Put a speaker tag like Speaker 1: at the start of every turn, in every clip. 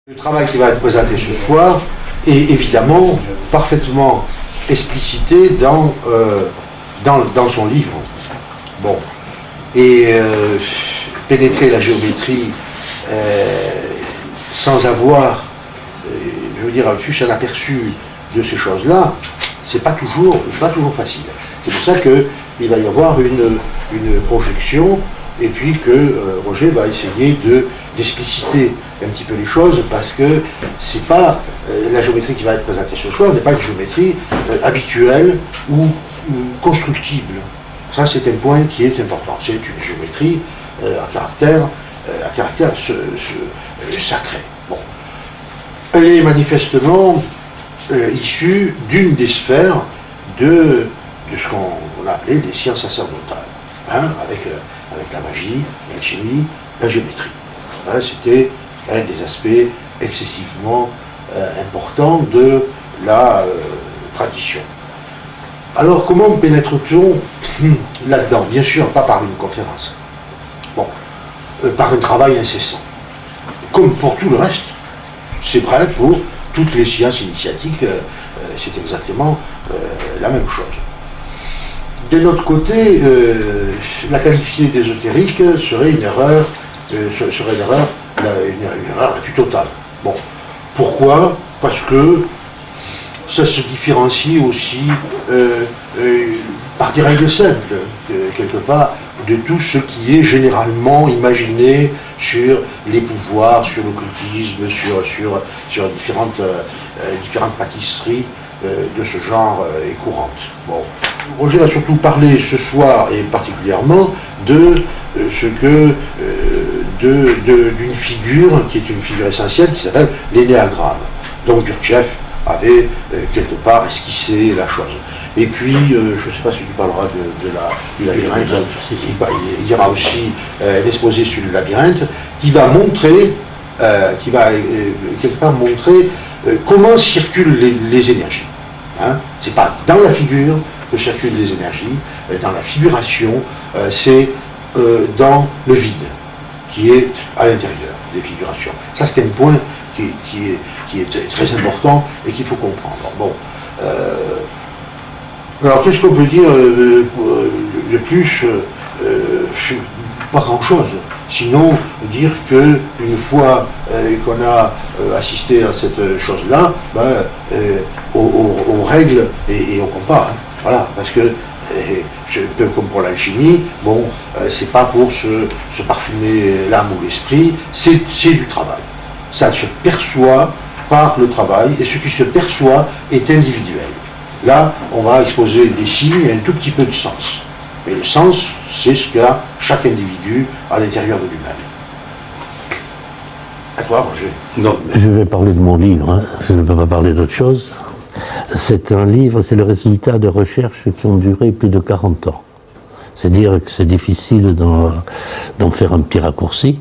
Speaker 1: Le travail qui va être présenté ce soir est évidemment parfaitement explicité dans son livre. Bon. Et pénétrer la géométrie sans avoir, je veux dire, fût-ce un aperçu de ces choses-là, c'est pas toujours facile. C'est pour ça qu'il va y avoir une projection, et puis que Roger va essayer d'expliciter un petit peu les choses, parce que c'est pas la géométrie qui va être présentée ce soir n'est pas une géométrie habituelle ou constructible. Ça, c'est un point qui est important. C'est une géométrie à caractère sacré. Bon. Elle est manifestement issue d'une des sphères de ce qu'on a appelé les sciences sacerdotales, hein, avec la magie, l'alchimie, la géométrie. Hein, c'était un des aspects excessivement importants de la tradition. Alors, comment pénètre-t-on là-dedans? Bien sûr, pas par une conférence. Bon, par un travail incessant. Comme pour tout le reste, c'est vrai pour toutes les sciences initiatiques, c'est exactement la même chose. De notre côté, la qualifier d'ésotérique serait une erreur, la plus totale. Bon, pourquoi? Parce que ça se différencie aussi par des règles simples, quelque part, de tout ce qui est généralement imaginé sur les pouvoirs, sur l'occultisme, sur différentes pâtisseries de ce genre est courante. Bon. Roger va surtout parler ce soir, et particulièrement, de d'une figure qui est une figure essentielle, qui s'appelle l'énéagramme. Donc Gurdjieff avait quelque part esquissé la chose. Et puis, je ne sais pas si tu parleras du labyrinthe, il y aura aussi l'exposé sur le labyrinthe, qui va montrer, quelque part montrer comment circulent les énergies. Hein. C'est pas dans la figure que circulent les énergies, dans la figuration, c'est dans le vide, qui est à l'intérieur des figurations. Ça, c'est un point qui est très important et qu'il faut comprendre. Bon. Alors, qu'est-ce qu'on peut dire de plus? Pas grand-chose. Sinon, dire qu'une fois qu'on a assisté à cette chose-là, on règle et on compare. Hein. Voilà, parce que, un peu comme pour l'alchimie, bon, c'est pas pour se parfumer l'âme ou l'esprit, c'est du travail. Ça se perçoit par le travail, et ce qui se perçoit est individuel. Là, on va exposer des signes et un tout petit peu de sens. Mais le sens, c'est ce qu'a chaque individu à l'intérieur de lui-même. À toi, Roger.
Speaker 2: Non, je vais parler de mon livre, hein. Je ne peux pas parler d'autre chose. C'est un livre, c'est le résultat de recherches qui ont duré plus de 40 ans. C'est-à-dire que c'est difficile d'en faire un petit raccourci,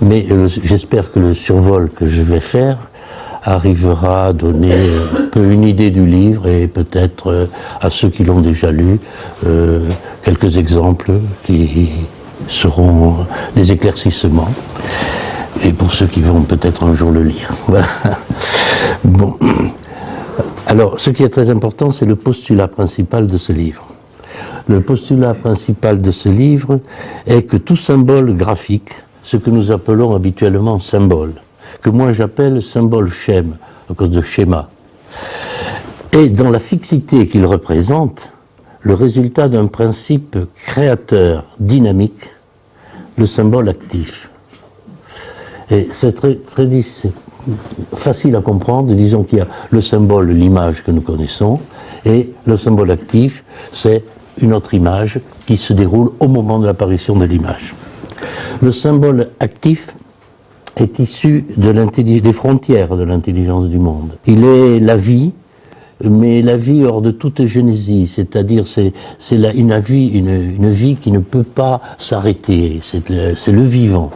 Speaker 2: mais j'espère que le survol que je vais faire arrivera à donner un peu une idée du livre et peut-être à ceux qui l'ont déjà lu quelques exemples qui seront des éclaircissements, et pour ceux qui vont peut-être un jour le lire. Voilà. Bon. Alors, ce qui est très important, c'est le postulat principal de ce livre. Le postulat principal de ce livre est que tout symbole graphique, ce que nous appelons habituellement symbole, que moi j'appelle symbole schème, à cause de schéma, est dans la fixité qu'il représente le résultat d'un principe créateur dynamique, le symbole actif. Et c'est très facile à comprendre. Disons qu'il y a le symbole, l'image que nous connaissons, et le symbole actif, c'est une autre image qui se déroule au moment de l'apparition de l'image. Le symbole actif est issu des frontières de l'intelligence du monde. Il est la vie, mais la vie hors de toute génésie, c'est-à-dire c'est une vie qui ne peut pas s'arrêter, c'est le vivant,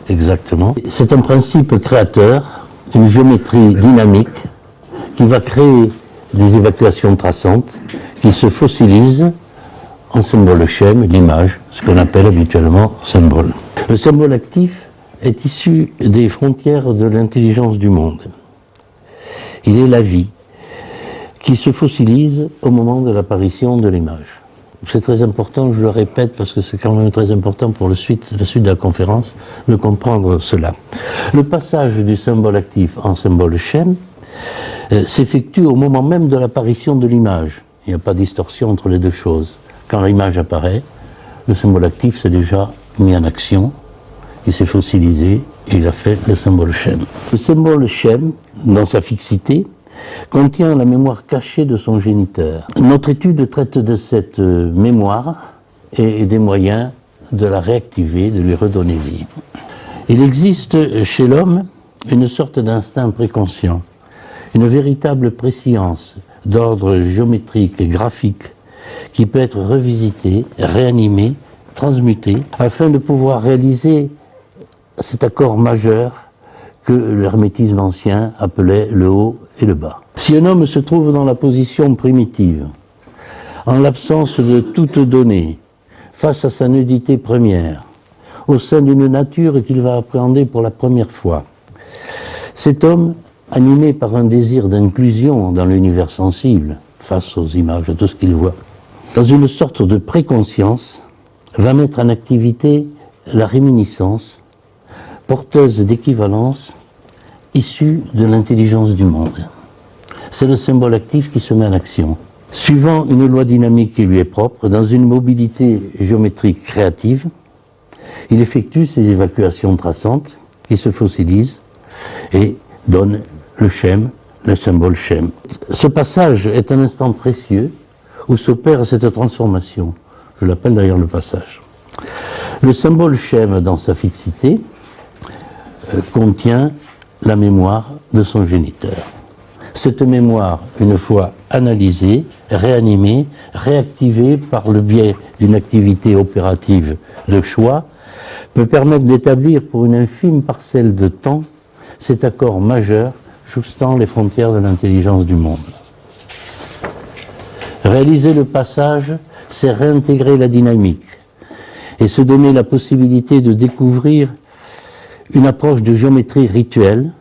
Speaker 2: exactement. C'est un principe créateur, une géométrie dynamique qui va créer des évacuations traçantes qui se fossilisent en symbole schème, l'image, ce qu'on appelle habituellement symbole. Le symbole actif est issu des frontières de l'intelligence du monde. Il est la vie qui se fossilise au moment de l'apparition de l'image. C'est très important, je le répète, parce que c'est quand même très important pour la suite de la conférence, de comprendre cela. Le passage du symbole actif en symbole schème s'effectue au moment même de l'apparition de l'image. Il n'y a pas de distorsion entre les deux choses. Quand l'image apparaît, le symbole actif s'est déjà mis en action, il s'est fossilisé et il a fait le symbole schème. Le symbole schème, dans sa fixité, contient la mémoire cachée de son géniteur. Notre étude traite de cette mémoire et des moyens de la réactiver, de lui redonner vie. Il existe chez l'homme une sorte d'instinct préconscient, une véritable préscience d'ordre géométrique et graphique qui peut être revisitée, réanimée, transmutée, afin de pouvoir réaliser cet accord majeur que l'hermétisme ancien appelait le haut et le bas. Si un homme se trouve dans la position primitive, en l'absence de toute donnée, face à sa nudité première, au sein d'une nature qu'il va appréhender pour la première fois, cet homme, animé par un désir d'inclusion dans l'univers sensible, face aux images, de tout ce qu'il voit, dans une sorte de préconscience, va mettre en activité la réminiscence, porteuse d'équivalence issue de l'intelligence du monde. C'est le symbole actif qui se met en action. Suivant une loi dynamique qui lui est propre, dans une mobilité géométrique créative, il effectue ses évacuations traçantes qui se fossilisent et donnent le schème, le symbole schème. Ce passage est un instant précieux où s'opère cette transformation. Je l'appelle d'ailleurs le passage. Le symbole schème, dans sa fixité, contient la mémoire de son géniteur. Cette mémoire, une fois analysée, réanimée, réactivée par le biais d'une activité opérative de choix, peut permettre d'établir pour une infime parcelle de temps cet accord majeur jouxtant les frontières de l'intelligence du monde. Réaliser le passage, c'est réintégrer la dynamique et se donner la possibilité de découvrir une approche de géométrie rituelle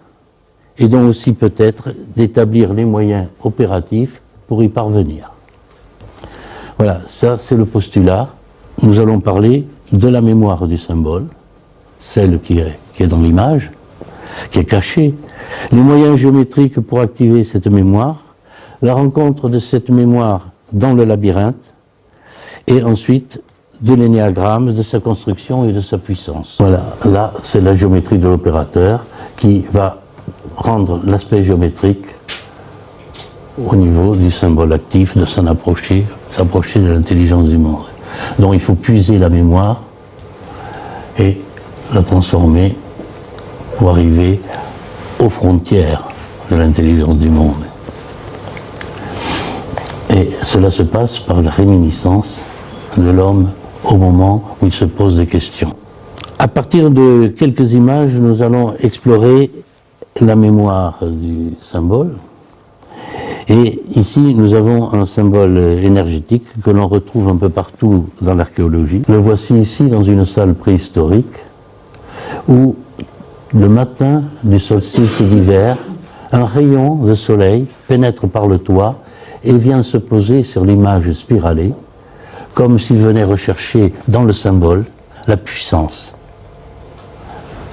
Speaker 2: et donc aussi peut-être d'établir les moyens opératifs pour y parvenir. Voilà, ça c'est le postulat. Nous allons parler de la mémoire du symbole, celle qui est dans l'image, qui est cachée, les moyens géométriques pour activer cette mémoire, la rencontre de cette mémoire dans le labyrinthe, et ensuite de l'énéagramme, de sa construction et de sa puissance. Voilà, là c'est la géométrie de l'opérateur qui va rendre l'aspect géométrique au niveau du symbole actif, de s'approcher de l'intelligence du monde. Donc il faut puiser la mémoire et la transformer pour arriver aux frontières de l'intelligence du monde. Et cela se passe par la réminiscence de l'homme au moment où il se pose des questions. À partir de quelques images, nous allons explorer la mémoire du symbole. Et ici, nous avons un symbole énergétique que l'on retrouve un peu partout dans l'archéologie. Le voici ici dans une salle préhistorique où, le matin du solstice d'hiver, un rayon de soleil pénètre par le toit et vient se poser sur l'image spiralée, comme s'il venait rechercher dans le symbole la puissance.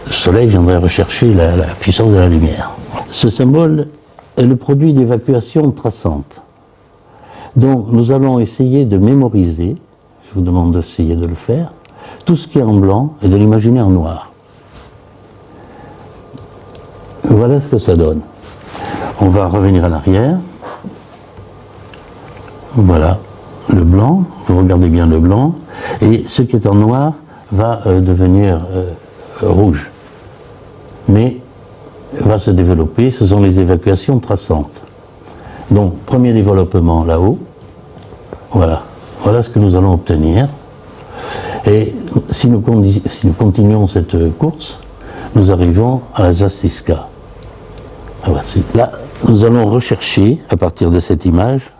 Speaker 2: Le soleil viendrait rechercher la puissance de la lumière. Ce symbole est le produit d'évacuation traçante. Donc nous allons essayer de mémoriser, je vous demande d'essayer de le faire, tout ce qui est en blanc et de l'imaginer en noir. Voilà ce que ça donne. On va revenir en arrière. Voilà, le blanc, vous regardez bien le blanc, et ce qui est en noir va devenir rouge. Mais va se développer, ce sont les évacuations traçantes. Donc, premier développement là-haut, voilà ce que nous allons obtenir. Et si nous continuons cette course, nous arrivons à la Zastiska. Voici. Là, nous allons rechercher, à partir de cette image,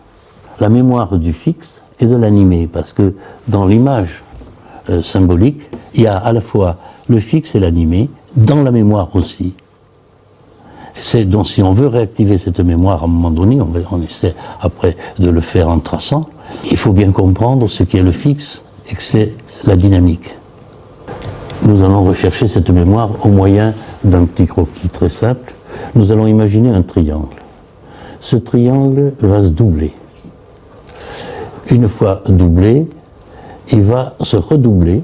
Speaker 2: la mémoire du fixe et de l'animé, parce que dans l'image symbolique, il y a à la fois le fixe et l'animé, dans la mémoire aussi. C'est donc si on veut réactiver cette mémoire à un moment donné, on essaie après de le faire en traçant, il faut bien comprendre ce qu'est le fixe et que c'est la dynamique. Nous allons rechercher cette mémoire au moyen d'un petit croquis très simple. Nous allons imaginer un triangle. Ce triangle va se doubler. Une fois doublé, il va se redoubler,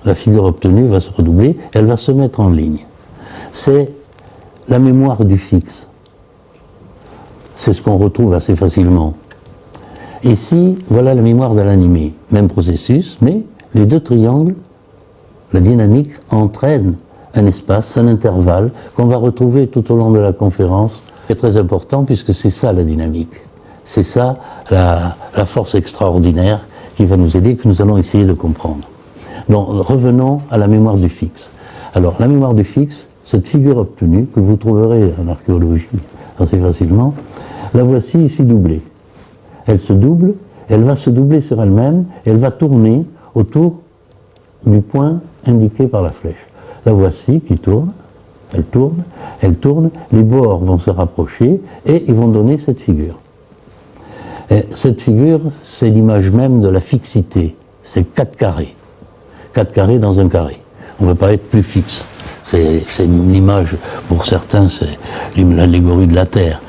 Speaker 2: la figure obtenue va se redoubler, elle va se mettre en ligne. C'est la mémoire du fixe. C'est ce qu'on retrouve assez facilement. Ici, voilà la mémoire de l'animé. Même processus, mais les deux triangles, la dynamique entraîne un espace, un intervalle qu'on va retrouver tout au long de la conférence. C'est très important puisque c'est ça la dynamique. C'est ça la force extraordinaire qui va nous aider, que nous allons essayer de comprendre. Donc revenons à la mémoire du fixe. Alors la mémoire du fixe, cette figure obtenue, que vous trouverez en archéologie assez facilement, la voici ici doublée. Elle se double, elle va se doubler sur elle-même, elle va tourner autour du point indiqué par la flèche. La voici qui tourne, elle tourne, elle tourne, les bords vont se rapprocher et ils vont donner cette figure. Et cette figure, c'est l'image même de la fixité. C'est 4 carrés. 4 carrés dans un carré. On ne va pas être plus fixe. C'est une image, pour certains, c'est l'allégorie de la Terre.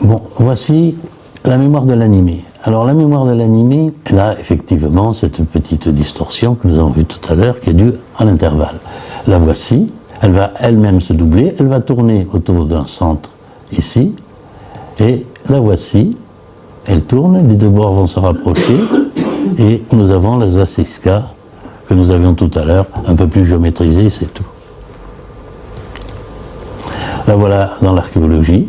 Speaker 2: Bon, voici la mémoire de l'animé. Alors la mémoire de l'animé, elle a effectivement cette petite distorsion que nous avons vue tout à l'heure, qui est due à l'intervalle. La voici, elle va elle-même se doubler, elle va tourner autour d'un centre ici, et la voici, elle tourne, les deux bords vont se rapprocher, et nous avons la zaciska que nous avions tout à l'heure, un peu plus géométrisée, c'est tout. Là voilà dans l'archéologie,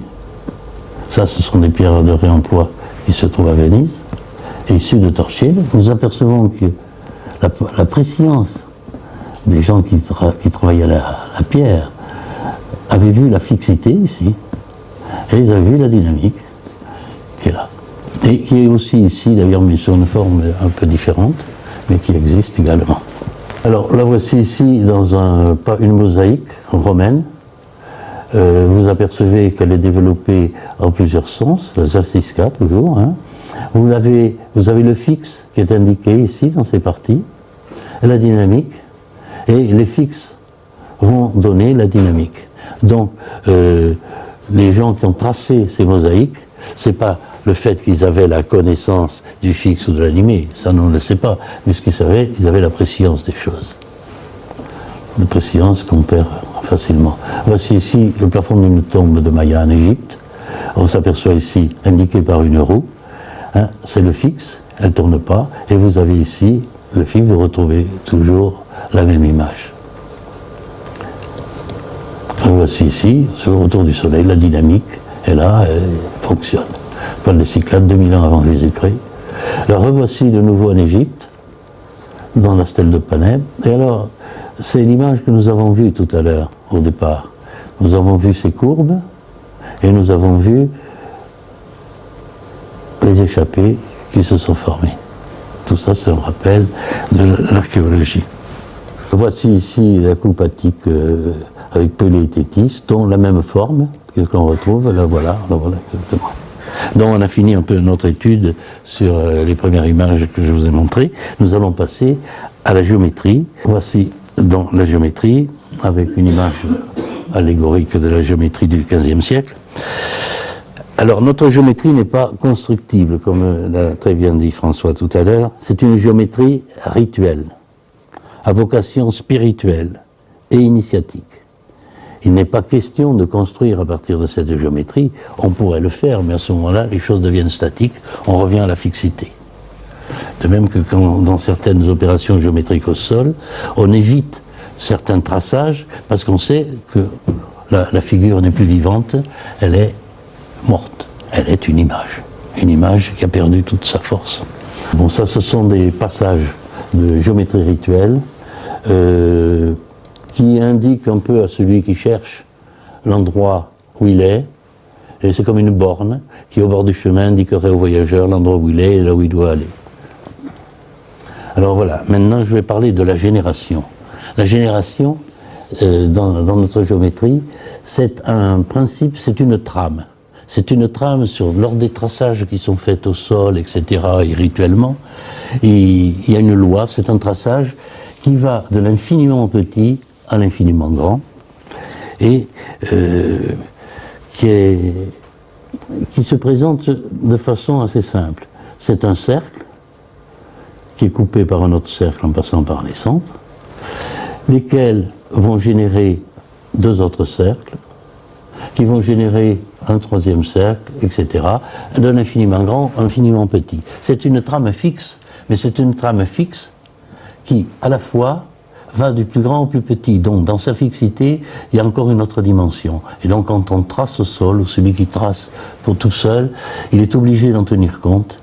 Speaker 2: ça ce sont des pierres de réemploi qui se trouvent à Venise, et issues de Torcide. Nous apercevons que la préscience des gens qui travaillaient la pierre avaient vu la fixité ici, et ils avaient vu la dynamique qui est là. Et qui est aussi ici, d'ailleurs, mais sur une forme un peu différente, mais qui existe également. Alors, la voici ici dans une mosaïque romaine. Vous apercevez qu'elle est développée en plusieurs sens, la zaciska toujours. Hein. Vous avez le fixe qui est indiqué ici dans ces parties, la dynamique, et les fixes vont donner la dynamique. Donc, les gens qui ont tracé ces mosaïques, c'est pas le fait qu'ils avaient la connaissance du fixe ou de l'animé, ça on ne le sait pas, mais ce qu'ils savaient, ils avaient la préscience des choses. La préscience qu'on perd facilement. Voici ici le plafond d'une tombe de Maya en Égypte. On s'aperçoit ici, indiqué par une roue, hein, c'est le fixe, elle ne tourne pas, et vous avez ici le fixe, vous retrouvez toujours la même image. Et voici ici, sur le retour du soleil, la dynamique est là, elle fonctionne. Paul de Cyclade, 2000 ans avant Jésus-Christ. La revoici de nouveau en Égypte, dans la stèle de Panem. Et alors, c'est l'image que nous avons vue tout à l'heure, au départ. Nous avons vu ces courbes, et nous avons vu les échappées qui se sont formées. Tout ça, c'est un rappel de l'archéologie. Voici ici la coupe attique avec Pelée et Tétis, dont la même forme que l'on retrouve, là voilà exactement. Donc on a fini un peu notre étude sur les premières images que je vous ai montrées. Nous allons passer à la géométrie. Voici donc la géométrie, avec une image allégorique de la géométrie du XVe siècle. Alors notre géométrie n'est pas constructible, comme l'a très bien dit François tout à l'heure. C'est une géométrie rituelle, à vocation spirituelle et initiatique. Il n'est pas question de construire à partir de cette géométrie. On pourrait le faire, mais à ce moment-là, les choses deviennent statiques. On revient à la fixité. De même que quand, dans certaines opérations géométriques au sol, on évite certains traçages parce qu'on sait que la figure n'est plus vivante, elle est morte. Elle est une image qui a perdu toute sa force. Bon, ça, ce sont des passages de géométrie rituelle qui indique un peu à celui qui cherche l'endroit où il est, et c'est comme une borne qui, au bord du chemin, indiquerait au voyageur l'endroit où il est et là où il doit aller. Alors voilà, maintenant je vais parler de la génération. La génération, dans notre géométrie, c'est un principe, c'est une trame. C'est une trame lors des traçages qui sont faits au sol, etc., et rituellement. Il y a une loi, c'est un traçage qui va de l'infiniment petit à l'infiniment grand, et qui se présente de façon assez simple. C'est un cercle qui est coupé par un autre cercle en passant par les centres, lesquels vont générer deux autres cercles, qui vont générer un troisième cercle, etc., d'un infiniment grand à infiniment petit. C'est une trame fixe, mais c'est une trame fixe qui, à la fois, va du plus grand au plus petit. Donc, dans sa fixité, il y a encore une autre dimension. Et donc, quand on trace au sol, ou celui qui trace pour tout seul, il est obligé d'en tenir compte,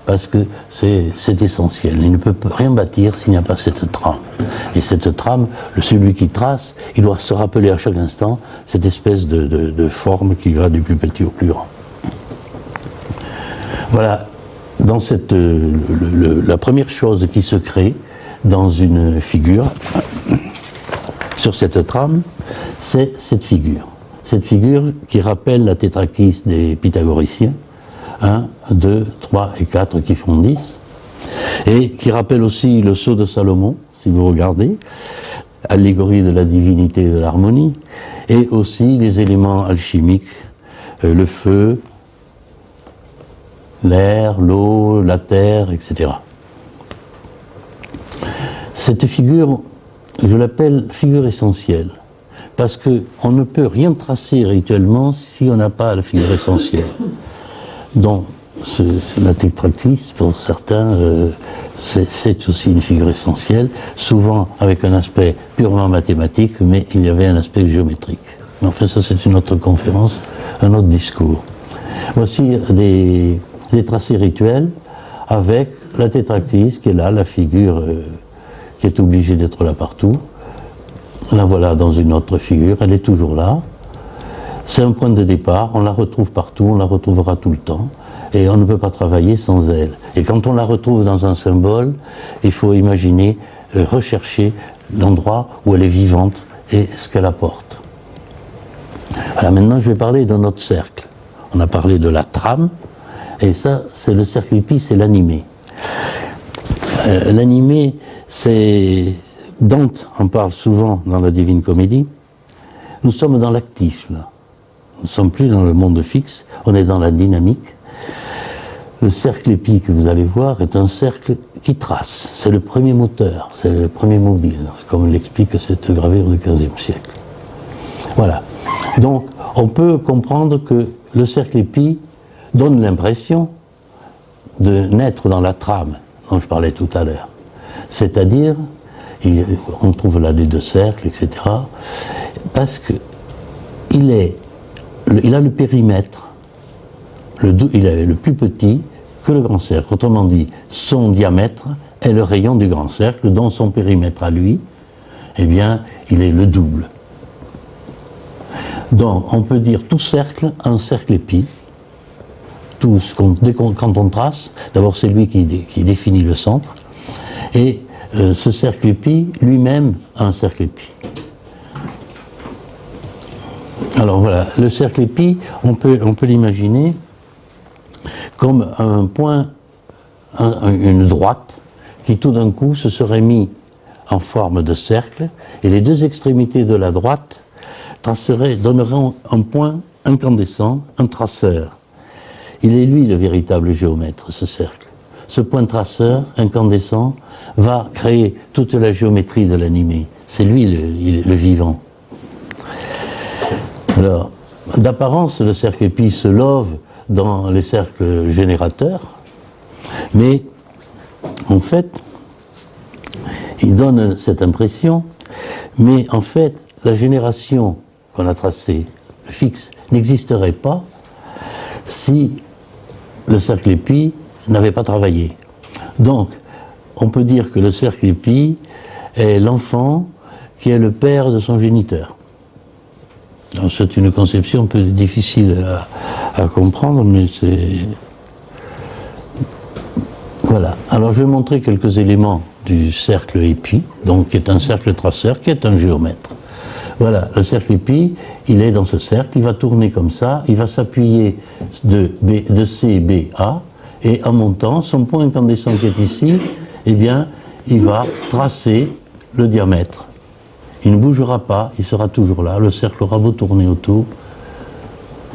Speaker 2: parce que c'est essentiel. Il ne peut rien bâtir s'il n'y a pas cette trame. Et cette trame, celui qui trace, il doit se rappeler à chaque instant cette espèce de forme qui va du plus petit au plus grand. Voilà, dans la première chose qui se crée dans une figure, sur cette trame, c'est cette figure. Cette figure qui rappelle la tétrakis des pythagoriciens, 1, 2, 3 et 4 qui font 10, et qui rappelle aussi le sceau de Salomon, si vous regardez, allégorie de la divinité et de l'harmonie, et aussi les éléments alchimiques, le feu, l'air, l'eau, la terre, etc. Cette figure, je l'appelle figure essentielle, parce qu'on ne peut rien tracer rituellement si on n'a pas la figure essentielle. Donc, la tétrakis, pour certains, c'est aussi une figure essentielle, souvent avec un aspect purement mathématique, mais il y avait un aspect géométrique. Mais enfin, ça c'est une autre conférence, un autre discours. Voici des tracés rituels avec la tétrakis qui est là, la figure qui est obligée d'être là partout. La voilà dans une autre figure, elle est toujours là. C'est un point de départ, on la retrouve partout, on la retrouvera tout le temps, et on ne peut pas travailler sans elle. Et quand on la retrouve dans un symbole, il faut imaginer, rechercher l'endroit où elle est vivante et ce qu'elle apporte. Voilà, maintenant je vais parler de notre cercle. On a parlé de la trame, et ça, c'est le cercle épi, c'est l'animé. L'animé, c'est... Dante en parle souvent dans la Divine Comédie. Nous sommes dans l'actif, là. Nous ne sommes plus dans le monde fixe, on est dans la dynamique. Le cercle épi que vous allez voir est un cercle qui trace. C'est le premier moteur, c'est le premier mobile, comme l'explique cette gravure du XVe siècle. Voilà. Donc, on peut comprendre que le cercle épi donne l'impression de naître dans la trame dont je parlais tout à l'heure. C'est-à-dire, on trouve là les deux cercles, etc. Parce que il a le périmètre, il est le plus petit que le grand cercle. Autrement dit, son diamètre est le rayon du grand cercle, dont son périmètre à lui, eh bien, il est le double. Donc, on peut dire tout cercle, un cercle épi. Quand on trace, d'abord c'est lui qui définit le centre, et ce cercle épi, lui-même, a un cercle épi. Alors voilà, le cercle épi, on peut l'imaginer comme un point, une droite, qui tout d'un coup se serait mis en forme de cercle, et les deux extrémités de la droite donneraient un point incandescent, un traceur. Il est lui le véritable géomètre, ce cercle. Ce point traceur, incandescent, va créer toute la géométrie de l'animé. C'est lui le vivant. Alors, d'apparence, le cercle épi se love dans les cercles générateurs, mais en fait, il donne cette impression, mais en fait, la génération qu'on a tracée, le fixe, n'existerait pas si le cercle épi n'avait pas travaillé. Donc, on peut dire que le cercle épi est l'enfant qui est le père de son géniteur. C'est une conception un peu difficile à comprendre, mais c'est... Voilà. Alors je vais montrer quelques éléments du cercle épi, donc qui est un cercle traceur, qui est un géomètre. Voilà, le cercle épi, il est dans ce cercle, il va tourner comme ça, il va s'appuyer de C, B, A, et en montant, son point incandescent qui est ici, eh bien, il va tracer le diamètre. Il ne bougera pas, il sera toujours là, le cercle aura beau tourner autour.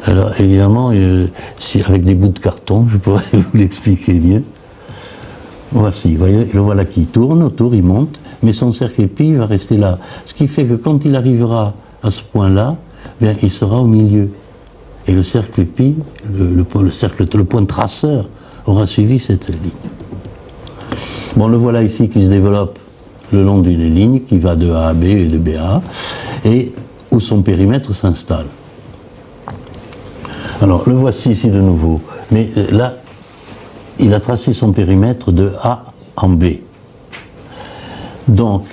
Speaker 2: Alors, évidemment, avec des bouts de carton, je pourrais vous l'expliquer mieux. Voici, vous voyez, le voilà qui tourne autour, il monte, mais son cercle épi va rester là. Ce qui fait que quand il arrivera à ce point-là, bien, il sera au milieu. Et le cercle épi, le point traceur, aura suivi cette ligne. Bon, le voilà ici qui se développe le long d'une ligne qui va de A à B et de B à A, et où son périmètre s'installe. Alors, le voici ici de nouveau. Mais là, il a tracé son périmètre de A en B. Donc,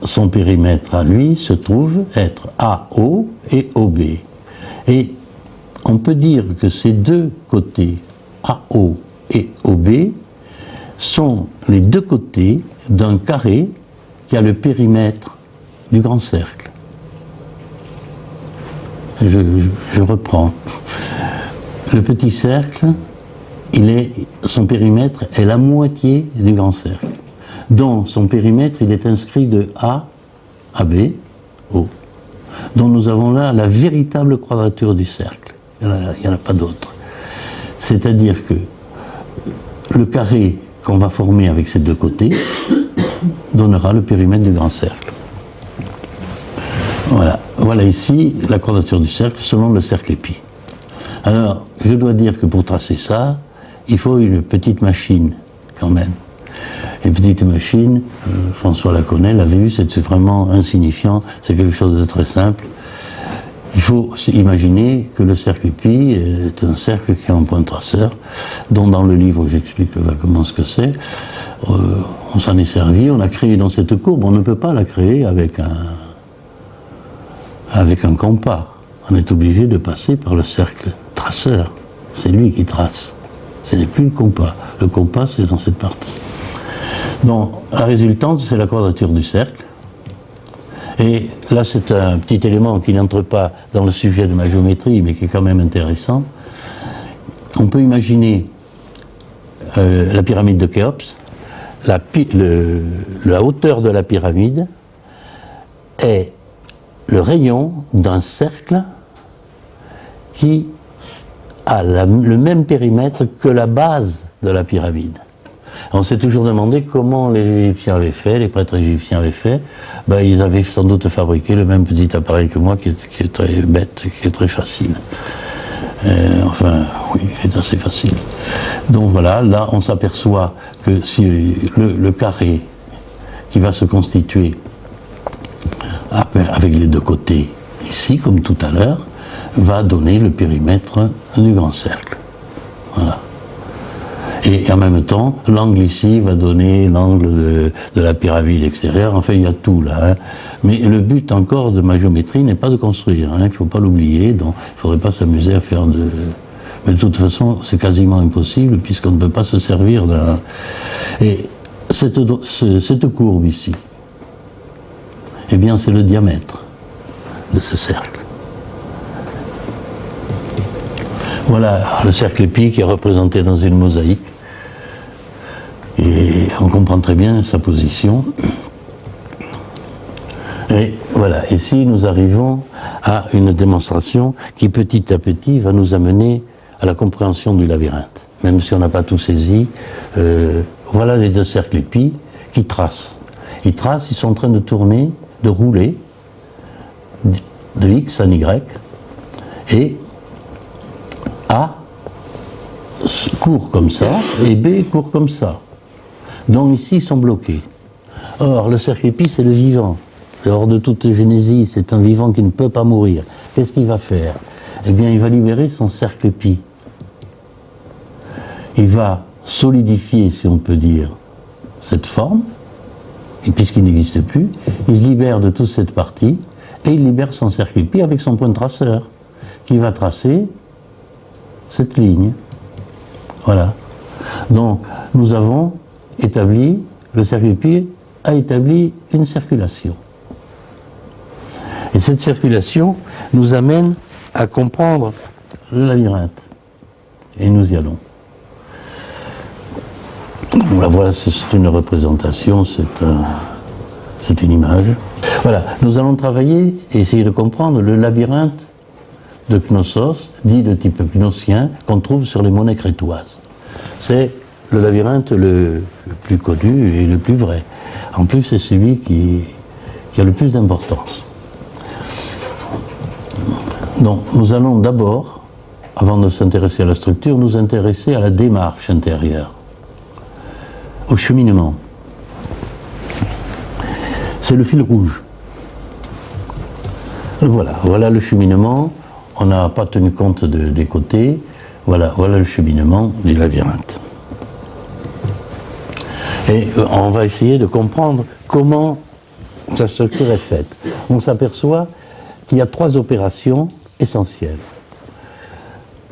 Speaker 2: son périmètre à lui se trouve être AO et OB. Et on peut dire que ces deux côtés, AO et OB, sont les deux côtés d'un carré qui a le périmètre du grand cercle. Je reprends. Le petit cercle, son périmètre est la moitié du grand cercle. Dont son périmètre, il est inscrit de A à B, O. Donc nous avons là la véritable quadrature du cercle. Il n'y en a pas d'autre. C'est-à-dire que le carré qu'on va former avec ces deux côtés donnera le périmètre du grand cercle. Voilà. Voilà ici la quadrature du cercle selon le cercle épi. Alors, je dois dire que pour tracer ça, il faut une petite machine, quand même. Une petite machine, François la connaît, l'avait vu, c'est vraiment insignifiant, c'est quelque chose de très simple. Il faut imaginer que le cercle épi est un cercle qui a un point traceur, dont dans le livre j'explique vaguement ce que c'est. On s'en est servi, on a créé dans cette courbe, on ne peut pas la créer avec un compas. On est obligé de passer par le cercle traceur. C'est lui qui trace. Ce n'est plus le compas. Le compas, c'est dans cette partie. Donc, la résultante, c'est la quadrature du cercle. Et là, c'est un petit élément qui n'entre pas dans le sujet de ma géométrie, mais qui est quand même intéressant. On peut imaginer la pyramide de Khéops. La hauteur de la pyramide est le rayon d'un cercle qui a le même périmètre que la base de la pyramide. On s'est toujours demandé comment les Égyptiens avaient fait, les prêtres égyptiens avaient fait. Ben, ils avaient sans doute fabriqué le même petit appareil que moi, qui est très bête, qui est très facile. Enfin, oui, il est assez facile. Donc voilà, là, on s'aperçoit que si le carré qui va se constituer avec les deux côtés, ici, comme tout à l'heure, va donner le périmètre du grand cercle. Voilà. Et en même temps, l'angle ici va donner l'angle de la pyramide extérieure. Enfin, il y a tout là. Hein. Mais le but encore de ma géométrie n'est pas de construire. Hein. Il ne faut pas l'oublier. Donc, il ne faudrait pas s'amuser à faire de... Mais de toute façon, c'est quasiment impossible puisqu'on ne peut pas se servir d'un... Et cette courbe ici, eh bien, c'est le diamètre de ce cercle. Voilà le cercle épi qui est représenté dans une mosaïque. Et on comprend très bien sa position. Et voilà, ici nous arrivons à une démonstration qui petit à petit va nous amener à la compréhension du labyrinthe. Même si on n'a pas tout saisi, voilà les deux cercles épi qui tracent. Ils tracent, ils sont en train de tourner, de rouler de X en Y, et A court comme ça, et B court comme ça. Donc ici, ils sont bloqués. Or, le cercle épi, c'est le vivant. C'est hors de toute génésie, c'est un vivant qui ne peut pas mourir. Qu'est-ce qu'il va faire? Eh bien, il va libérer son cercle épi. Il va solidifier, si on peut dire, cette forme, et puisqu'il n'existe plus, il se libère de toute cette partie, et il libère son cercle épi avec son point de traceur, qui va tracer cette ligne. Voilà. Donc, nous avons établi, le cercle épi a établi une circulation. Et cette circulation nous amène à comprendre le labyrinthe. Et nous y allons. Voilà, c'est une représentation, c'est une image. Voilà, nous allons travailler et essayer de comprendre le labyrinthe de Knossos, dit de type gnossien, qu'on trouve sur les monnaies crétoises. C'est le labyrinthe le plus connu et le plus vrai. En plus, c'est celui qui a le plus d'importance. Donc, nous allons d'abord, avant de s'intéresser à la structure, nous intéresser à la démarche intérieure, au cheminement. C'est le fil rouge. Voilà le cheminement. On n'a pas tenu compte des côtés. Voilà le cheminement du labyrinthe. Et on va essayer de comprendre comment sa structure est faite. On s'aperçoit qu'il y a 3 opérations essentielles.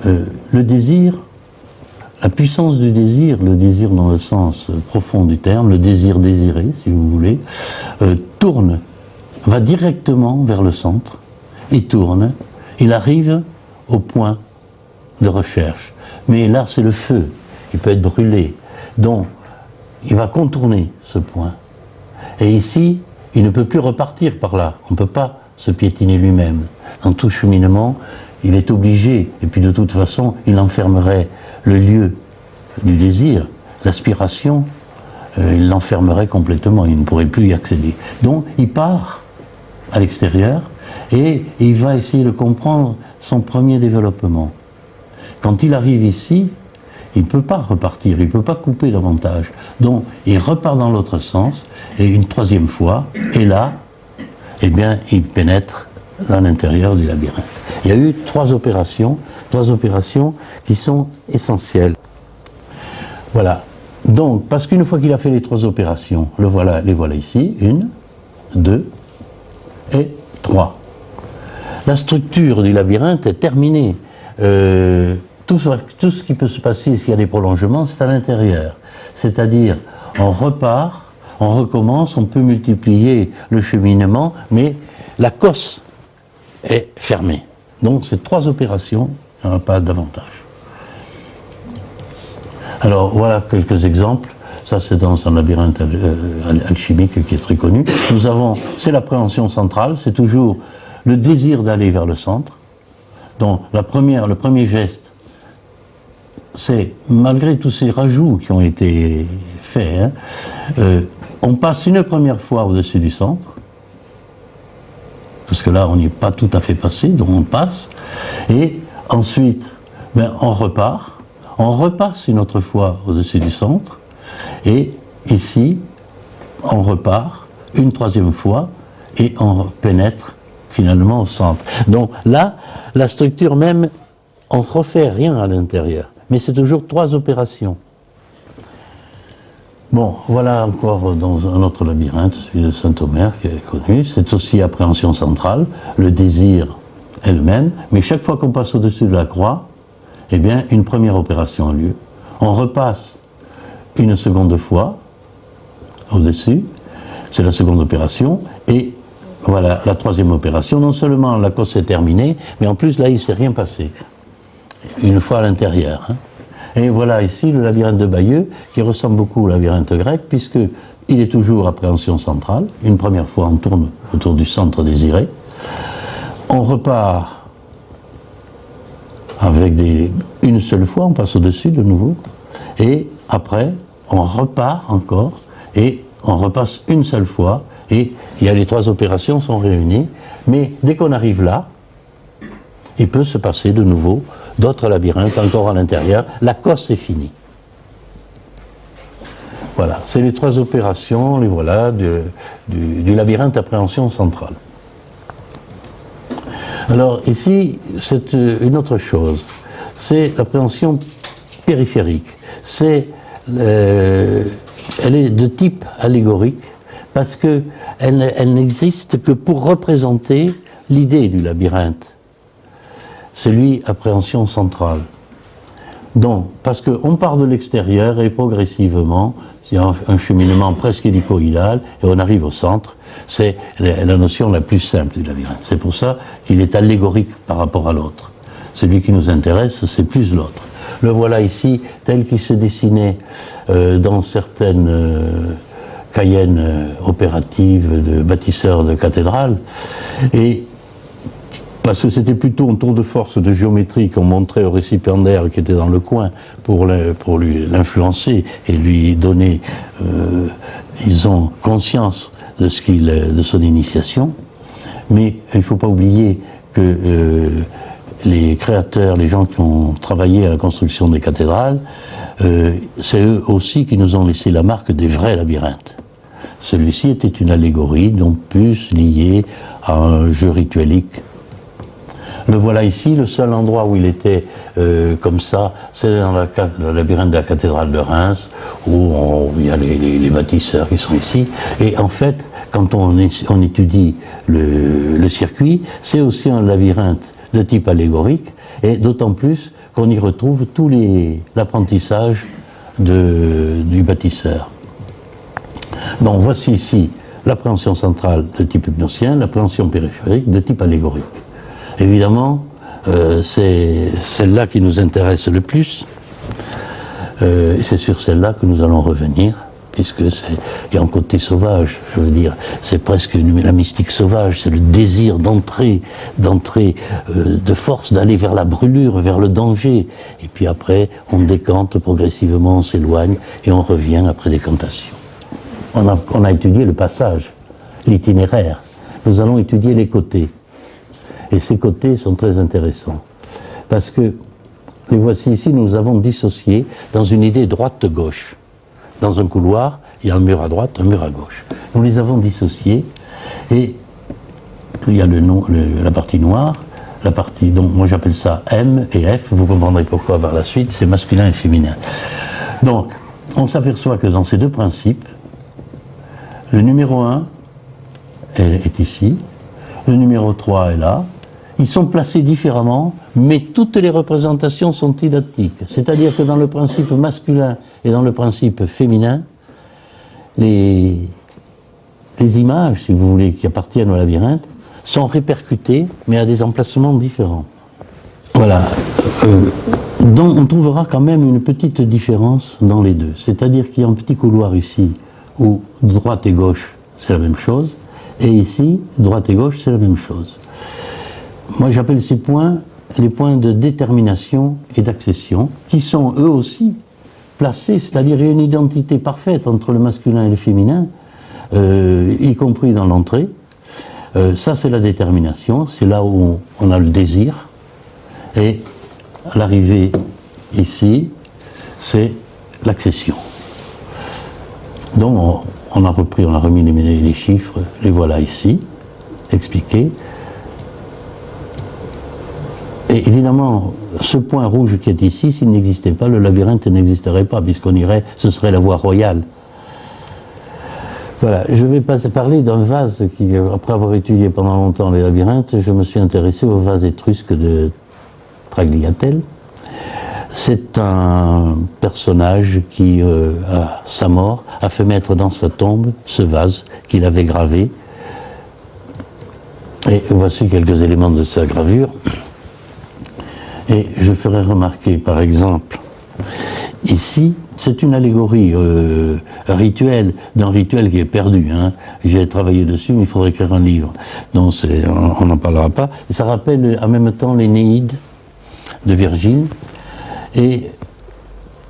Speaker 2: Le désir, la puissance du désir, le désir dans le sens profond du terme, le désir désiré, si vous voulez, va directement vers le centre, il arrive au point de recherche. Mais là, c'est le feu, il peut être brûlé, donc il va contourner ce point. Et ici, il ne peut plus repartir par là, on ne peut pas se piétiner lui-même. Dans tout cheminement, il est obligé, et puis de toute façon, il enfermerait le lieu du désir, l'aspiration, il l'enfermerait complètement, il ne pourrait plus y accéder. Donc, il part à l'extérieur et il va essayer de comprendre son premier développement. Quand il arrive ici, il ne peut pas repartir, il ne peut pas couper davantage. Donc, il repart dans l'autre sens, et une 3e fois, et là, eh bien, il pénètre dans l'intérieur du labyrinthe. Il y a eu 3 opérations qui sont essentielles. Voilà. Donc, parce qu'une fois qu'il a fait les 3 opérations, les voilà ici, 1, 2 et 3. La structure du labyrinthe est terminée. Tout ce qui peut se passer s'il y a des prolongements, c'est à l'intérieur. C'est-à-dire, on repart, on recommence, on peut multiplier le cheminement, mais la cosse est fermée. Donc, c'est 3 opérations, il n'y en a pas davantage. Alors, voilà quelques exemples. Ça, c'est dans un labyrinthe alchimique qui est très connu. C'est l'appréhension centrale, c'est toujours le désir d'aller vers le centre. Donc, le premier geste, c'est, malgré tous ces rajouts qui ont été faits, on passe une première fois au-dessus du centre, parce que là, on n'y est pas tout à fait passé, donc on passe, et ensuite, on repart, on repasse une autre fois au-dessus du centre, et ici, on repart une 3e fois, et on pénètre finalement au centre. Donc là, la structure même, on ne refait rien à l'intérieur, mais c'est toujours 3 opérations. Bon, voilà encore dans un autre labyrinthe, celui de Saint-Omer, qui est connu. C'est aussi appréhension centrale, le désir est le même, mais chaque fois qu'on passe au-dessus de la croix, eh bien, une première opération a lieu. On repasse une seconde fois au-dessus, c'est la seconde opération, et voilà la 3e opération. Non seulement la cosse est terminée, mais en plus là, il ne s'est rien passé. Une fois à l'intérieur. Et voilà ici le labyrinthe de Bayeux, qui ressemble beaucoup au labyrinthe grec, puisqu'il est toujours appréhension centrale. Une première fois, on tourne autour du centre désiré. On repart avec une seule fois, on passe au-dessus de nouveau. Et après, on repart encore, et on repasse une seule fois, et les 3 opérations sont réunies. Mais dès qu'on arrive là, il peut se passer de nouveau d'autres labyrinthes encore à l'intérieur. La cosse est finie. Voilà, c'est les 3 opérations, les voilà, du labyrinthe appréhension centrale. Alors ici, c'est une autre chose. C'est l'appréhension périphérique. Elle est de type allégorique parce qu'elle n'existe que pour représenter l'idée du labyrinthe. Celui appréhension centrale. Donc, parce qu'on part de l'extérieur et progressivement, il y a un cheminement presque hélicoïdal et on arrive au centre. c'est la notion la plus simple du labyrinthe. C'est pour ça qu'il est allégorique par rapport à l'autre. Celui qui nous intéresse, c'est plus l'autre. Le voilà ici, tel qu'il se dessinait dans certaines cayennes opératives de bâtisseurs de cathédrales, et parce que c'était plutôt un tour de force de géométrie qu'on montrait au récipiendaire qui était dans le coin pour l'influencer et lui donner, disons, conscience de son initiation. Mais il ne faut pas oublier que les créateurs, les gens qui ont travaillé à la construction des cathédrales, c'est eux aussi qui nous ont laissé la marque des vrais labyrinthes. Celui-ci était une allégorie, donc plus liée à un jeu rituelique. Le voilà ici, le seul endroit où il était comme ça, c'est dans le labyrinthe de la cathédrale de Reims, où il y a les bâtisseurs qui sont ici. Et en fait, quand on étudie le circuit, c'est aussi un labyrinthe de type allégorique, et d'autant plus qu'on y retrouve tout l'apprentissage du bâtisseur. Donc voici ici l'appréhension centrale de type hypnotien, l'appréhension périphérique de type allégorique. Évidemment, c'est celle-là qui nous intéresse le plus, et c'est sur celle-là que nous allons revenir, puisque il y a un côté sauvage, je veux dire, c'est presque la mystique sauvage, c'est le désir d'entrer de force, d'aller vers la brûlure, vers le danger, et puis après, on décante progressivement, on s'éloigne, et on revient après décantation. On a étudié le passage, l'itinéraire, nous allons étudier les côtés. Et ces côtés sont très intéressants. Parce que, les voici ici, nous avons dissocié dans une idée droite-gauche. Dans un couloir, il y a un mur à droite, un mur à gauche. Nous les avons dissociés, et il y a la partie noire, la partie, donc moi j'appelle ça M et F, vous comprendrez pourquoi par la suite, c'est masculin et féminin. Donc, on s'aperçoit que dans ces deux principes, le numéro 1 est ici, le numéro 3 est là. Ils sont placés différemment, mais toutes les représentations sont identiques. C'est-à-dire que dans le principe masculin et dans le principe féminin, les images, si vous voulez, qui appartiennent au labyrinthe, sont répercutées, mais à des emplacements différents. Voilà. Donc on trouvera quand même une petite différence dans les deux. C'est-à-dire qu'il y a un petit couloir ici, où droite et gauche, c'est la même chose, et ici, droite et gauche, c'est la même chose. Moi, j'appelle ces points les points de détermination et d'accession, qui sont eux aussi placés, c'est-à-dire une identité parfaite entre le masculin et le féminin, y compris dans l'entrée. Ça, c'est la détermination, c'est là où on a le désir. Et à l'arrivée ici, c'est l'accession. Donc, on a remis les chiffres, les voilà ici, expliqués. Et évidemment, ce point rouge qui est ici, s'il n'existait pas, le labyrinthe n'existerait pas, puisqu'on irait, ce serait la voie royale. Voilà, je vais parler d'un vase qui, après avoir étudié pendant longtemps les labyrinthes, je me suis intéressé au vase étrusque de Tagliatelle. C'est un personnage qui, à sa mort, a fait mettre dans sa tombe ce vase qu'il avait gravé. Et voici quelques éléments de sa gravure. Et je ferai remarquer, par exemple, ici, c'est une allégorie rituelle, d'un rituel qui est perdu. Hein. J'ai travaillé dessus, mais il faudrait écrire un livre. Donc on n'en parlera pas. Et ça rappelle en même temps l'Énéide de Virgile. Et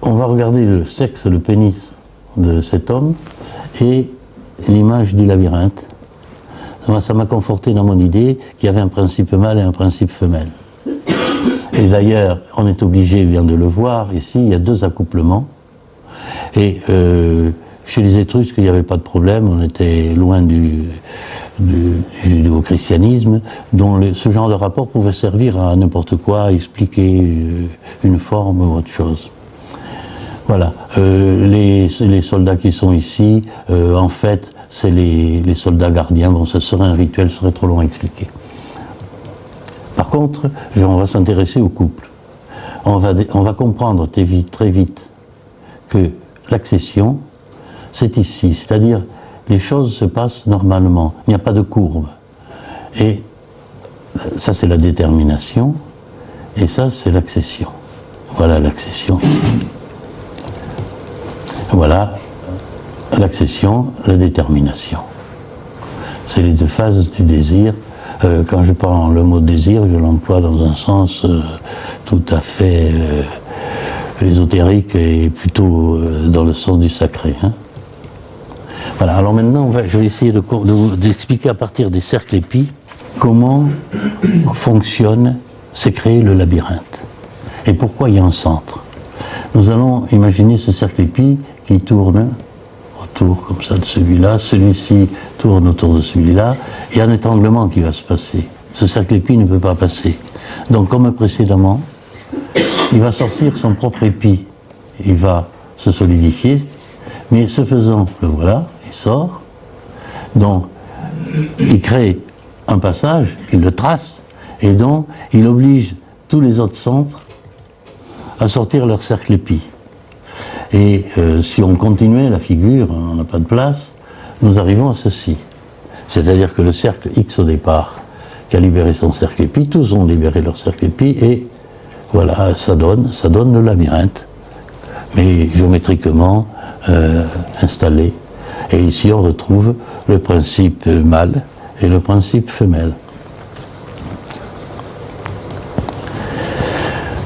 Speaker 2: on va regarder le sexe, le pénis de cet homme et l'image du labyrinthe. Ça m'a conforté dans mon idée qu'il y avait un principe mâle et un principe femelle. Et d'ailleurs, on est obligé bien de le voir, ici, il y a deux accouplements. Et chez les Étrusques, il n'y avait pas de problème, on était loin du judéo-christianisme, dont ce genre de rapport pouvait servir à n'importe quoi, à expliquer une forme ou autre chose. Voilà. Les soldats qui sont ici, en fait, c'est les soldats gardiens, dont ce serait un rituel, ce serait trop long à expliquer. Par contre, on va s'intéresser au couple. On va comprendre très vite que l'accession, c'est ici. C'est-à-dire, les choses se passent normalement. Il n'y a pas de courbe. Et ça, c'est la détermination. Et ça, c'est l'accession. Voilà l'accession ici. Voilà l'accession, la détermination. C'est les deux phases du désir. Quand je parle le mot désir, je l'emploie dans un sens tout à fait ésotérique et plutôt dans le sens du sacré. Hein. Voilà, alors maintenant, je vais essayer d'expliquer à partir des cercles épis comment fonctionne, s'est créé le labyrinthe et pourquoi il y a un centre. Nous allons imaginer ce cercle épi qui tourne autour comme ça de celui-là, celui-ci tourne autour de celui-là, il y a un étranglement qui va se passer. Ce cercle épi ne peut pas passer. Donc comme précédemment, il va sortir son propre épi, il va se solidifier, mais ce faisant, le voilà, il sort, donc il crée un passage, il le trace, et donc il oblige tous les autres centres à sortir leur cercle épi. Et si on continuait la figure, on n'a pas de place, nous arrivons à ceci. C'est-à-dire que le cercle X au départ, qui a libéré son cercle épi, tous ont libéré leur cercle épi, et voilà, ça donne le labyrinthe, mais géométriquement installé. Et ici on retrouve le principe mâle et le principe femelle.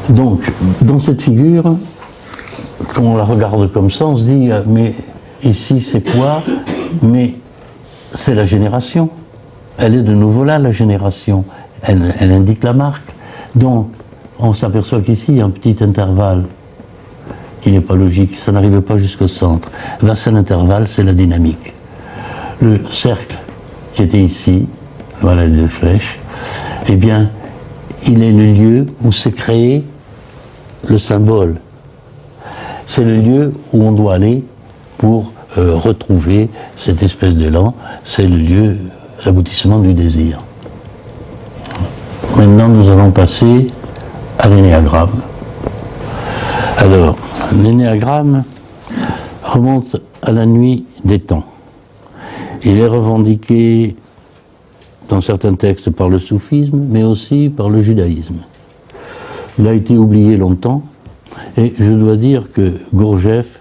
Speaker 2: Donc, dans cette figure, quand on la regarde comme ça, on se dit, mais ici c'est quoi? Mais c'est la génération. Elle est de nouveau là, la génération. Elle indique la marque. Donc, on s'aperçoit qu'ici, il y a un petit intervalle qui n'est pas logique, ça n'arrive pas jusqu'au centre. Vers cet intervalle, c'est la dynamique. Le cercle qui était ici, voilà les deux flèches, eh bien, il est le lieu où s'est créé le symbole. C'est le lieu où on doit aller pour retrouver cette espèce d'élan. C'est le lieu, l'aboutissement du désir. Maintenant, nous allons passer à l'énéagramme. Alors, l'énéagramme remonte à la nuit des temps. Il est revendiqué dans certains textes par le soufisme, mais aussi par le judaïsme. Il a été oublié longtemps, et je dois dire que Gurdjieff,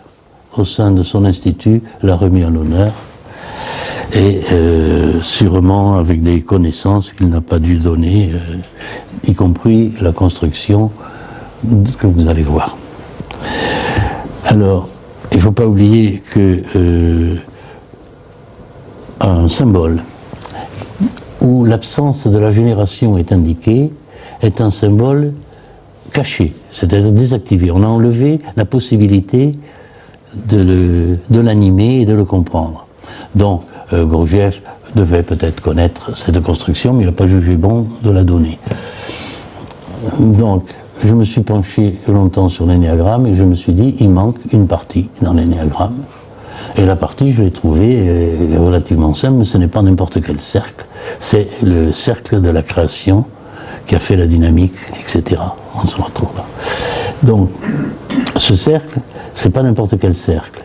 Speaker 2: au sein de son institut, l'a remis à l'honneur, et sûrement avec des connaissances qu'il n'a pas dû donner, y compris la construction que vous allez voir. Alors, il ne faut pas oublier que un symbole où l'absence de la génération est indiquée est un symbole caché, c'est-à-dire désactivé. On a enlevé la possibilité de l'animer et de le comprendre. Donc, Gurdjieff devait peut-être connaître cette construction, mais il n'a pas jugé bon de la donner. Donc, je me suis penché longtemps sur l'énéagramme et je me suis dit, il manque une partie dans l'énéagramme. Et la partie, je l'ai trouvée relativement simple, mais ce n'est pas n'importe quel cercle. C'est le cercle de la création qui a fait la dynamique, etc. On se retrouve là. Donc, ce cercle, c'est pas n'importe quel cercle.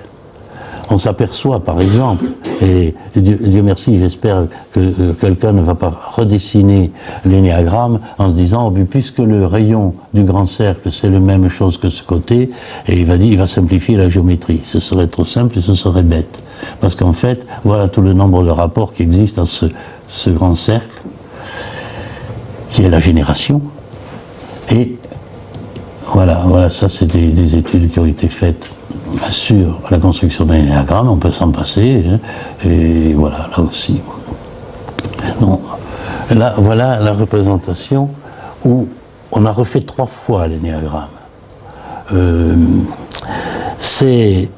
Speaker 2: On s'aperçoit, par exemple, et Dieu merci, j'espère que quelqu'un ne va pas redessiner l'énéagramme en se disant, oh, puisque le rayon du grand cercle, c'est la même chose que ce côté, et il va simplifier la géométrie. Ce serait trop simple et ce serait bête. Parce qu'en fait, voilà tout le nombre de rapports qui existent dans ce grand cercle, qui est la génération. Et voilà, ça c'est des études qui ont été faites sur la construction d'un énéagramme, on peut s'en passer, hein, et voilà, là aussi. Non, là, voilà la représentation où on a refait 3 fois l'énéagramme. Cette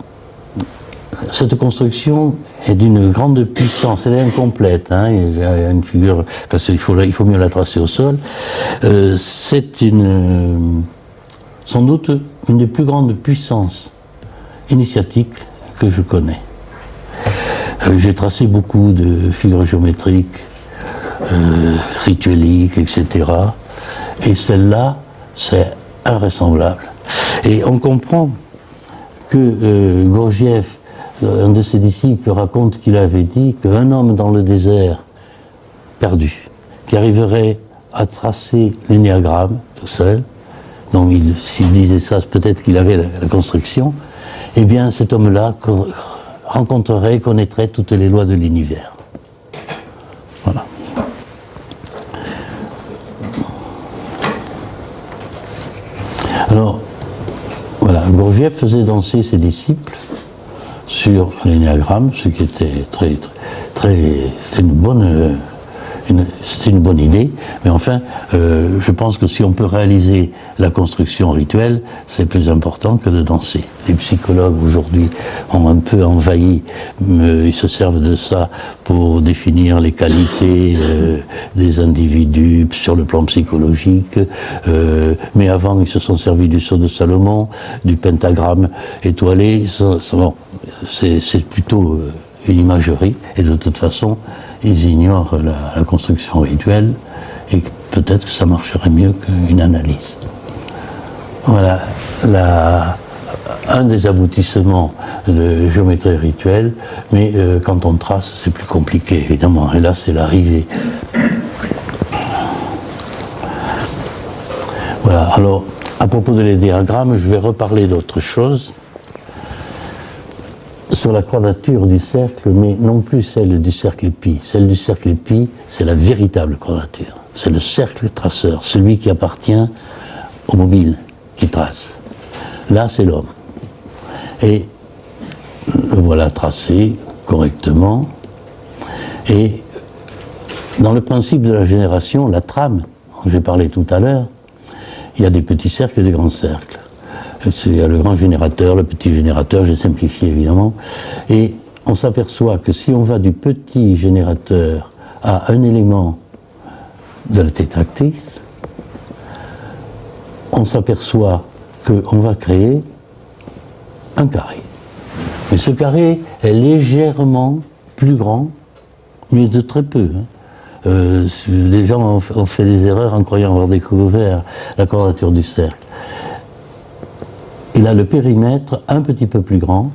Speaker 2: construction est d'une grande puissance, elle est incomplète, hein, il y a une figure, parce qu'il faut mieux la tracer au sol. C'est sans doute une des plus grandes puissances initiatiques que je connais. J'ai tracé beaucoup de figures géométriques, ritueliques, etc. Et celle-là, c'est invraisemblable. Et on comprend que Gurdjieff un de ses disciples raconte qu'il avait dit qu'un homme dans le désert, perdu, qui arriverait à tracer l'énéagramme tout seul, donc s'il disait ça, peut-être qu'il avait la construction, eh bien cet homme-là rencontrerait, connaîtrait toutes les lois de l'univers. Voilà. Alors, voilà, Gurdjieff faisait danser ses disciples sur l'énéagramme, ce qui était c'était une bonne idée, mais enfin, je pense que si on peut réaliser la construction rituelle, c'est plus important que de danser. Les psychologues aujourd'hui ont un peu envahi, ils se servent de ça pour définir les qualités des individus sur le plan psychologique, mais avant ils se sont servis du sceau de Salomon, du pentagramme étoilé, c'est plutôt une imagerie, et de toute façon, ils ignorent la construction rituelle, et peut-être que ça marcherait mieux qu'une analyse. Voilà un des aboutissements de géométrie rituelle, mais quand on trace, c'est plus compliqué, évidemment, et là, c'est l'arrivée. Voilà, alors, à propos de l'énéagramme, je vais reparler d'autre chose, sur la quadrature du cercle, mais non plus celle du cercle épi. Celle du cercle épi, c'est la véritable quadrature. C'est le cercle traceur, celui qui appartient au mobile, qui trace. Là, c'est l'homme. Et le voilà tracé correctement. Et dans le principe de la génération, la trame, dont j'ai parlé tout à l'heure, il y a des petits cercles et des grands cercles. Il y a le grand générateur, le petit générateur, j'ai simplifié évidemment, et on s'aperçoit que si on va du petit générateur à un élément de la tétractrice, on s'aperçoit qu'on va créer un carré. Mais ce carré est légèrement plus grand, mais de très peu. Des gens ont fait des erreurs en croyant avoir découvert la quadrature du cercle. Il a le périmètre un petit peu plus grand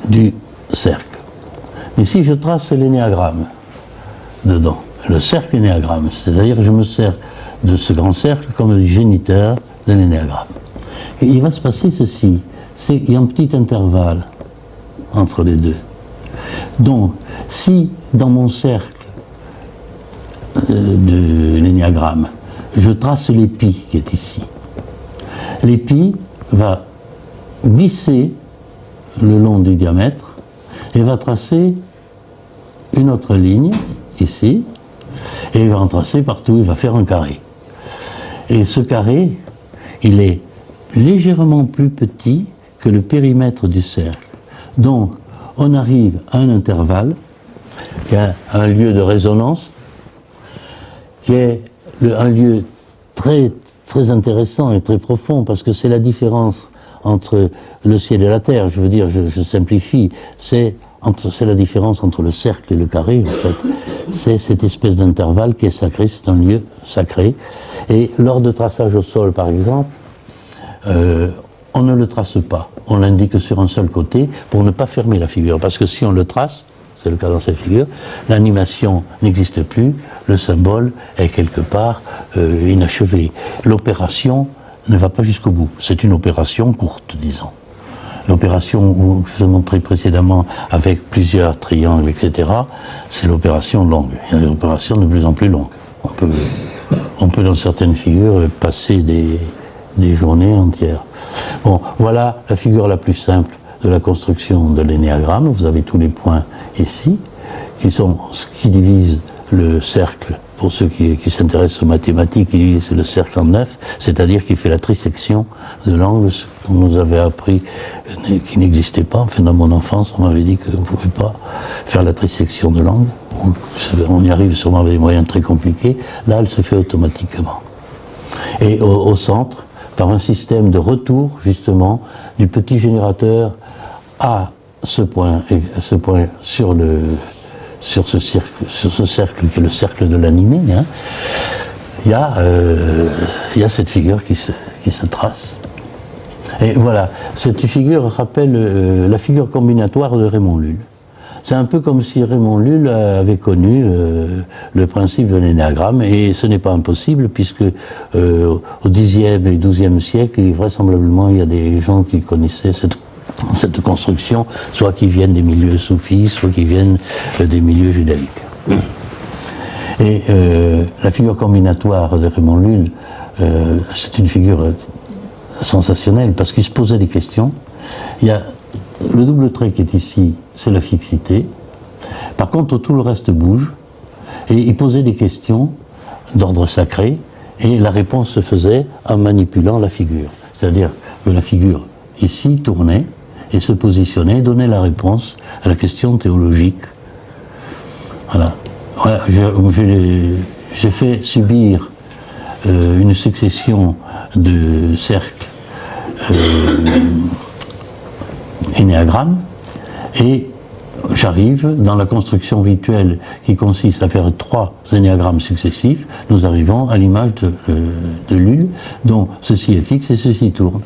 Speaker 2: du cercle. Mais si je trace l'énéagramme dedans, le cercle énéagramme, c'est-à-dire que je me sers de ce grand cercle comme du géniteur de l'énéagramme. Et il va se passer ceci, il y a un petit intervalle entre les deux. Donc, si dans mon cercle de l'énéagramme, je trace l'épi qui est ici, l'épi va glisser le long du diamètre et va tracer une autre ligne, ici, et il va en tracer partout, il va faire un carré. Et ce carré, il est légèrement plus petit que le périmètre du cercle. Donc, on arrive à un intervalle, qui a un lieu de résonance, qui est un lieu très intéressant et très profond, parce que c'est la différence entre le ciel et la terre. Je veux dire, je simplifie, c'est la différence entre le cercle et le carré, en fait. C'est cette espèce d'intervalle qui est sacré, c'est un lieu sacré. Et lors de traçage au sol, par exemple, on ne le trace pas. On l'indique sur un seul côté pour ne pas fermer la figure. Parce que si on le trace, c'est le cas dans cette figure, l'animation n'existe plus, le symbole est quelque part inachevé. L'opération ne va pas jusqu'au bout. C'est une opération courte, disons. L'opération que je vous ai montré précédemment avec plusieurs triangles, etc., c'est l'opération longue. Il y a des opérations de plus en plus longues. On peut dans certaines figures passer des journées entières. Bon, voilà la figure la plus simple de la construction de l'énéagramme. Vous avez tous les points ici, qui sont ce qui divise le cercle. Pour ceux qui s'intéressent aux mathématiques, il divise le cercle en 9, c'est-à-dire qu'il fait la trisection de l'angle, ce qu'on nous avait appris, qui n'existait pas. Enfin, dans mon enfance, on m'avait dit qu'on ne pouvait pas faire la trisection de l'angle. On y arrive sûrement avec des moyens très compliqués. Là, elle se fait automatiquement. Et au centre, par un système de retour, justement, du petit générateur à ce point sur ce cercle qui est le cercle de l'animé, hein, il y a cette figure qui se trace. Et voilà, cette figure rappelle la figure combinatoire de Raymond Lull. C'est un peu comme si Raymond Lull avait connu le principe de l'énéagramme, et ce n'est pas impossible, puisque au Xe et XIIe siècle, vraisemblablement, il y a des gens qui connaissaient cette construction, soit qui viennent des milieux soufis, soit qui viennent des milieux judaïques. Et la figure combinatoire de Raymond Lull, c'est une figure sensationnelle, parce qu'il se posait des questions. Il y a le double trait qui est ici, c'est la fixité. Par contre, tout le reste bouge. Et il posait des questions d'ordre sacré, et la réponse se faisait en manipulant la figure. C'est-à-dire que la figure, ici, tournait et se positionnait, donnait la réponse à la question théologique. Voilà. Voilà, j'ai fait subir une succession de cercles énéagrammes, et j'arrive dans la construction rituelle qui consiste à faire 3 énéagrammes successifs. Nous arrivons à l'image de Lull, dont ceci est fixe et ceci tourne.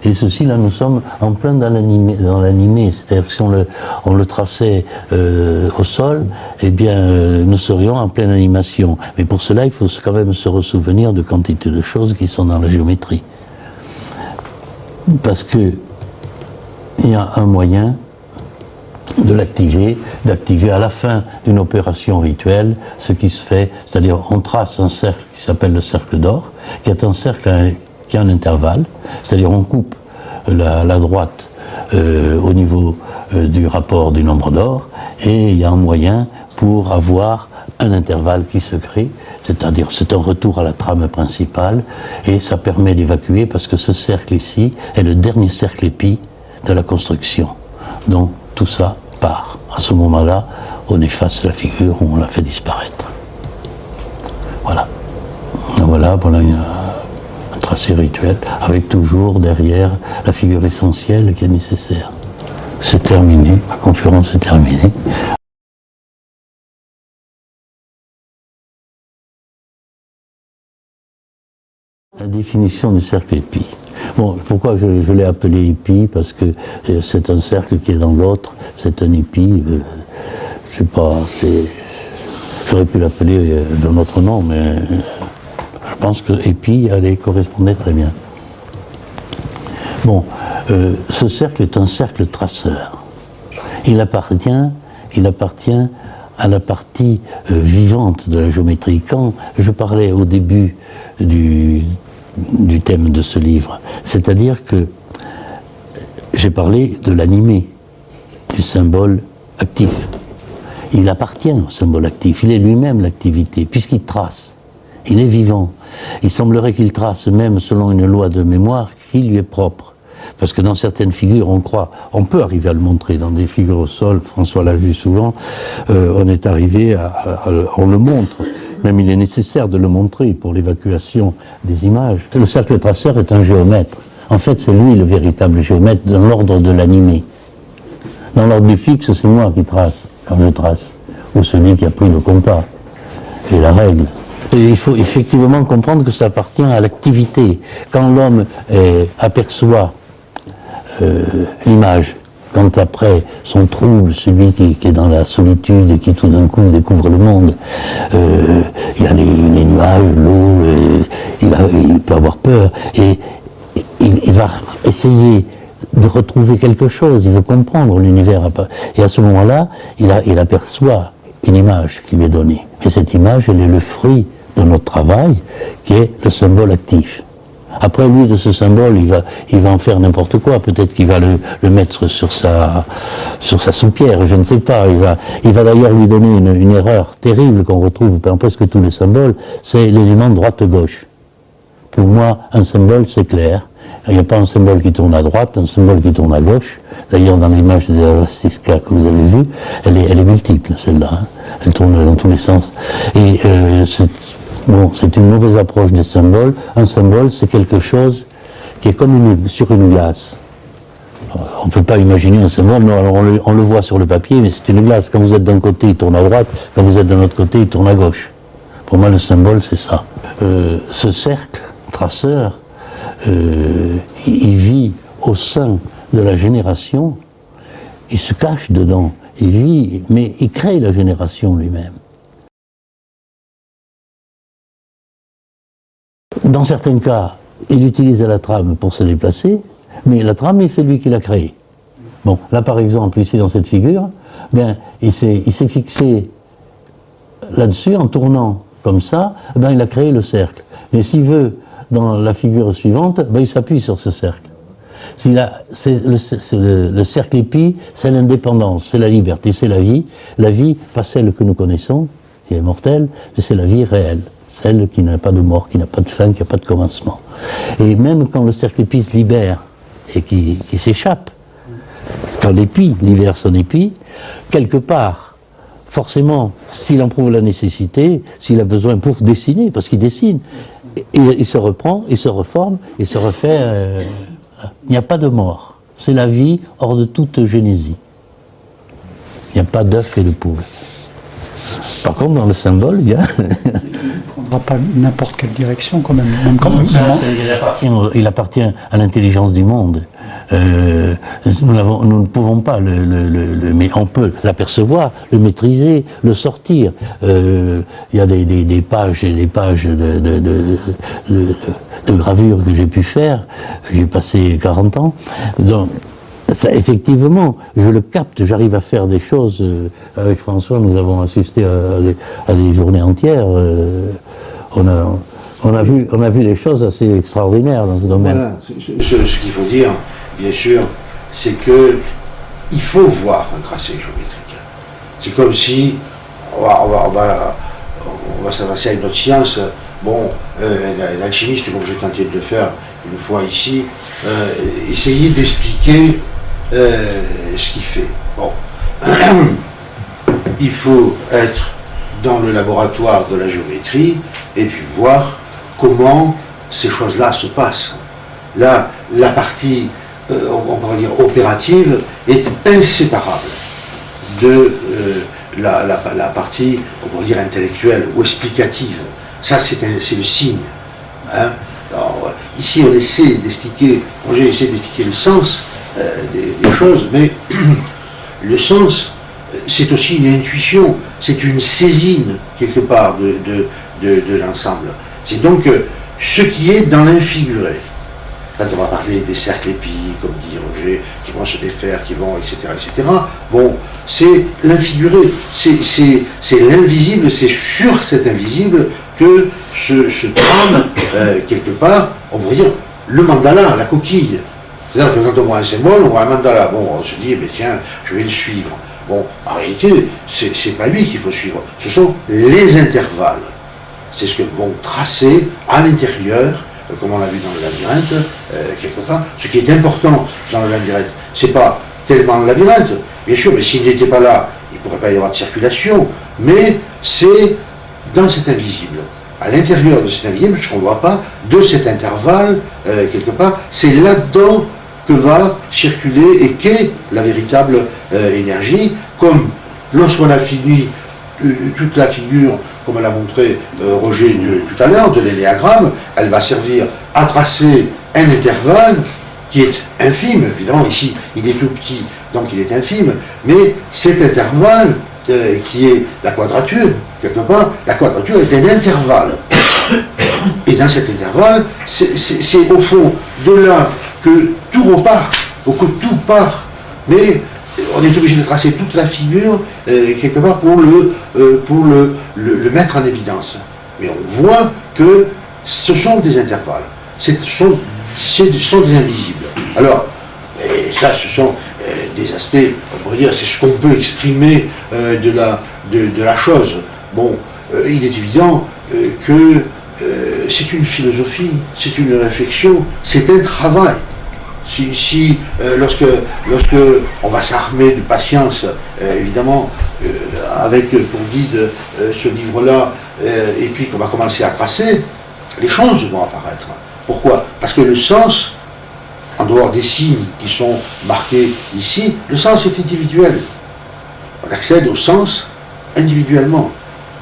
Speaker 2: Et ceci, là, nous sommes en plein dans l'animé, c'est-à-dire que si on le traçait au sol, eh bien, nous serions en pleine animation. Mais pour cela, il faut quand même se ressouvenir de quantité de choses qui sont dans la géométrie. Parce que il y a un moyen de d'activer à la fin d'une opération rituelle ce qui se fait, c'est-à-dire on trace un cercle qui s'appelle le cercle d'or, qui est un cercle qui a un intervalle, c'est-à-dire on coupe la droite au niveau du rapport du nombre d'or, et il y a un moyen pour avoir un intervalle qui se crée, c'est-à-dire c'est un retour à la trame principale, et ça permet d'évacuer, parce que ce cercle ici est le dernier cercle épi de la construction. Donc tout ça part. À ce moment-là, on efface la figure, on la fait disparaître. Voilà. Voilà un tracé rituel, avec toujours derrière la figure essentielle qui est nécessaire. C'est terminé, ma conférence est terminée. La définition du cercle épi. Bon, pourquoi je l'ai appelé épi? Parce que c'est un cercle qui est dans l'autre, c'est un épi. J'aurais pu l'appeler d'un autre nom, mais je pense que épi allait correspondre très bien. Bon, ce cercle est un cercle traceur. Il appartient à la partie vivante de la géométrie. Quand je parlais au début du thème de ce livre, c'est-à-dire que j'ai parlé de l'animé, du symbole actif. Il appartient au symbole actif, il est lui-même l'activité, puisqu'il trace, il est vivant. Il semblerait qu'il trace même selon une loi de mémoire qui lui est propre. Parce que dans certaines figures, on peut arriver à le montrer. Dans des figures au sol, François l'a vu souvent, on est arrivé on le montre. Même il est nécessaire de le montrer pour l'évacuation des images. Le cercle traceur est un géomètre. En fait, c'est lui le véritable géomètre dans l'ordre de l'animé. Dans l'ordre du fixe, c'est moi qui trace, quand je trace. Ou celui qui a pris le compas et la règle. Et il faut effectivement comprendre que ça appartient à l'activité. Quand l'homme aperçoit l'image, quand après son trouble, celui qui est dans la solitude et qui tout d'un coup découvre le monde, il y a les nuages, l'eau, il peut avoir peur, et il va essayer de retrouver quelque chose, il veut comprendre l'univers, et à ce moment-là, il aperçoit une image qui lui est donnée. Et cette image, elle est le fruit de notre travail, qui est le symbole actif. Après, lui, de ce symbole, il va en faire n'importe quoi. Peut-être qu'il va le mettre sur sa soupière, je ne sais pas. Il va d'ailleurs lui donner une erreur terrible qu'on retrouve dans presque tous les symboles, c'est l'élément droite-gauche. Pour moi, un symbole, c'est clair. Il n'y a pas un symbole qui tourne à droite, un symbole qui tourne à gauche. D'ailleurs, dans l'image de la Vastiska que vous avez vue, elle est multiple, celle-là. Hein. Elle tourne dans tous les sens. Et c'est une mauvaise approche des symboles. Un symbole, c'est quelque chose qui est comme sur une glace. On ne peut pas imaginer un symbole, non, alors on le voit sur le papier, mais c'est une glace. Quand vous êtes d'un côté, il tourne à droite. Quand vous êtes d'un autre côté, il tourne à gauche. Pour moi, le symbole, c'est ça. Ce cercle traceur, il vit au sein de la génération, il se cache dedans, il vit, mais il crée la génération lui-même. Dans certains cas, il utilise la trame pour se déplacer, mais la trame, c'est lui qui l'a créée. Bon, là par exemple, ici dans cette figure, bien, il s'est fixé là-dessus en tournant comme ça, ben, il a créé le cercle. Mais s'il veut, dans la figure suivante, ben, il s'appuie sur ce cercle. Le cercle épi, c'est l'indépendance, c'est la liberté, c'est la vie. La vie, pas celle que nous connaissons, qui est mortelle, mais c'est la vie réelle. Celle qui n'a pas de mort, qui n'a pas de fin, qui n'a pas de commencement. Et même quand le cercle épi se libère et qui s'échappe, quand l'épi libère son épi, quelque part, forcément, s'il en prouve la nécessité, s'il a besoin pour dessiner, parce qu'il dessine, il se reprend, il se reforme, il se refait. Il n'y a pas de mort. C'est la vie hors de toute génésie. Il n'y a pas d'œuf et de poule. Par contre, dans le symbole, il y a...
Speaker 3: Il ne prendra pas n'importe quelle direction, quand même.
Speaker 2: Il appartient à l'intelligence du monde. Nous ne pouvons pas mais on peut l'apercevoir, le maîtriser, le sortir. Il y a des pages et des pages de gravures que j'ai pu faire. J'ai passé 40 ans. Donc, ça, effectivement, je le capte, j'arrive à faire des choses. Avec François, nous avons assisté à des journées entières. On a vu des choses assez extraordinaires dans ce domaine.
Speaker 1: Voilà. Ce qu'il faut dire, bien sûr, c'est que il faut voir un tracé géométrique. C'est comme si on va s'adresser à une autre science. Bon, l'alchimiste, comme j'ai tenté de le faire une fois ici, essayer d'expliquer ce qu'il fait. Bon, il faut être dans le laboratoire de la géométrie et puis voir comment ces choses-là se passent. Là, la partie, on pourrait dire, opérative est inséparable de la partie, on pourrait dire, intellectuelle ou explicative. Ça, c'est le signe. Hein. Alors, ici, on essaie d'expliquer, Roger essaie d'expliquer le sens des choses, mais le sens, c'est aussi une intuition, c'est une saisine, quelque part, de l'ensemble. C'est donc ce qui est dans l'infiguré. Quand on va parler des cercles épis, comme dit Roger, qui vont se défaire, qui vont, etc., etc., bon, c'est l'infiguré, c'est l'invisible, c'est sur cet invisible que se trame, quelque part, on pourrait dire, le mandala, la coquille. C'est-à-dire que quand on voit un symbole, on voit un mandala. Bon, on se dit, eh tiens, je vais le suivre. Bon, en réalité, c'est pas lui qu'il faut suivre. Ce sont les intervalles. C'est ce que vont tracer à l'intérieur, comme on l'a vu dans le labyrinthe, quelque part. Ce qui est important dans le labyrinthe, c'est pas tellement le labyrinthe, bien sûr, mais s'il n'était pas là, il ne pourrait pas y avoir de circulation, mais c'est dans cet invisible. À l'intérieur de cet invisible, ce qu'on ne voit pas, de cet intervalle, quelque part, c'est là-dedans que va circuler et qu'est la véritable énergie, comme lorsqu'on a fini toute la figure, comme l'a montré Roger tout à l'heure, de l'énéagramme, elle va servir à tracer un intervalle qui est infime, évidemment ici il est tout petit, donc il est infime, mais cet intervalle qui est la quadrature, quelque part, la quadrature est un intervalle. Et dans cet intervalle, c'est au fond de là que tout repart, ou que tout part, mais on est obligé de tracer toute la figure, quelque part, pour le mettre en évidence. Mais on voit que ce sont des intervalles, ce sont des invisibles. Alors, ça, ce sont des aspects, on pourrait dire, c'est ce qu'on peut exprimer de la chose. Bon, il est évident que c'est une philosophie, c'est une réflexion, c'est un travail. Lorsque on va s'armer de patience, évidemment, avec pour guide ce livre-là, et puis qu'on va commencer à tracer, les choses vont apparaître. Pourquoi? Parce que le sens, en dehors des signes qui sont marqués ici, le sens est individuel. On accède au sens individuellement.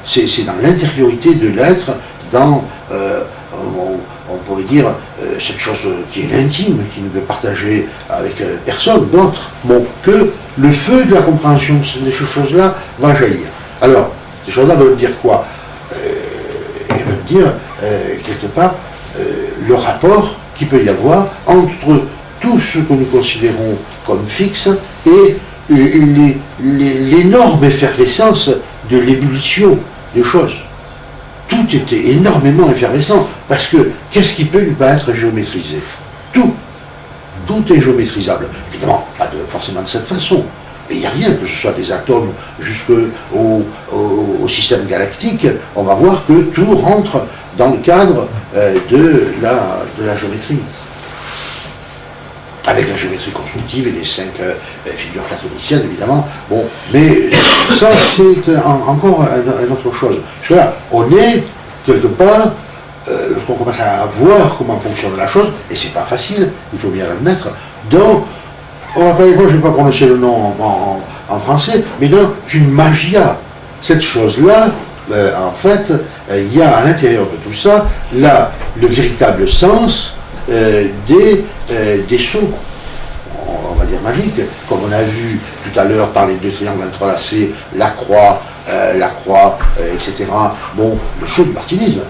Speaker 1: C'est dans l'intériorité de l'être, dans, on pourrait dire cette chose qui est l'intime, qui ne peut partager avec personne d'autre, bon, que le feu de la compréhension de ces choses-là va jaillir. Alors, ces choses-là veulent dire quoi? Elles veulent dire, quelque part, le rapport qu'il peut y avoir entre tout ce que nous considérons comme fixe et l'énorme effervescence de l'ébullition des choses. Tout était énormément effervescent, parce que qu'est-ce qui peut ne pas être géométrisé? Tout. Tout est géométrisable. Évidemment, pas forcément de cette façon. Mais il n'y a rien, que ce soit des atomes jusqu'au système galactique, on va voir que tout rentre dans le cadre de la géométrie. Avec la géométrie constructive et les 5 figures platoniciennes, évidemment. Bon, mais ça, c'est encore une autre chose. Parce que là, on est, quelque part, lorsqu'on commence à voir comment fonctionne la chose, et c'est pas facile, il faut bien l'admettre, dans, je ne vais pas prononcer le nom en français, mais dans une magia. Cette chose-là, en fait, il y a à l'intérieur de tout ça, là, le véritable sens des sauts, on va dire magiques, comme on a vu tout à l'heure par les deux triangles entrelacés, la croix, etc. Bon, le saut du martinisme.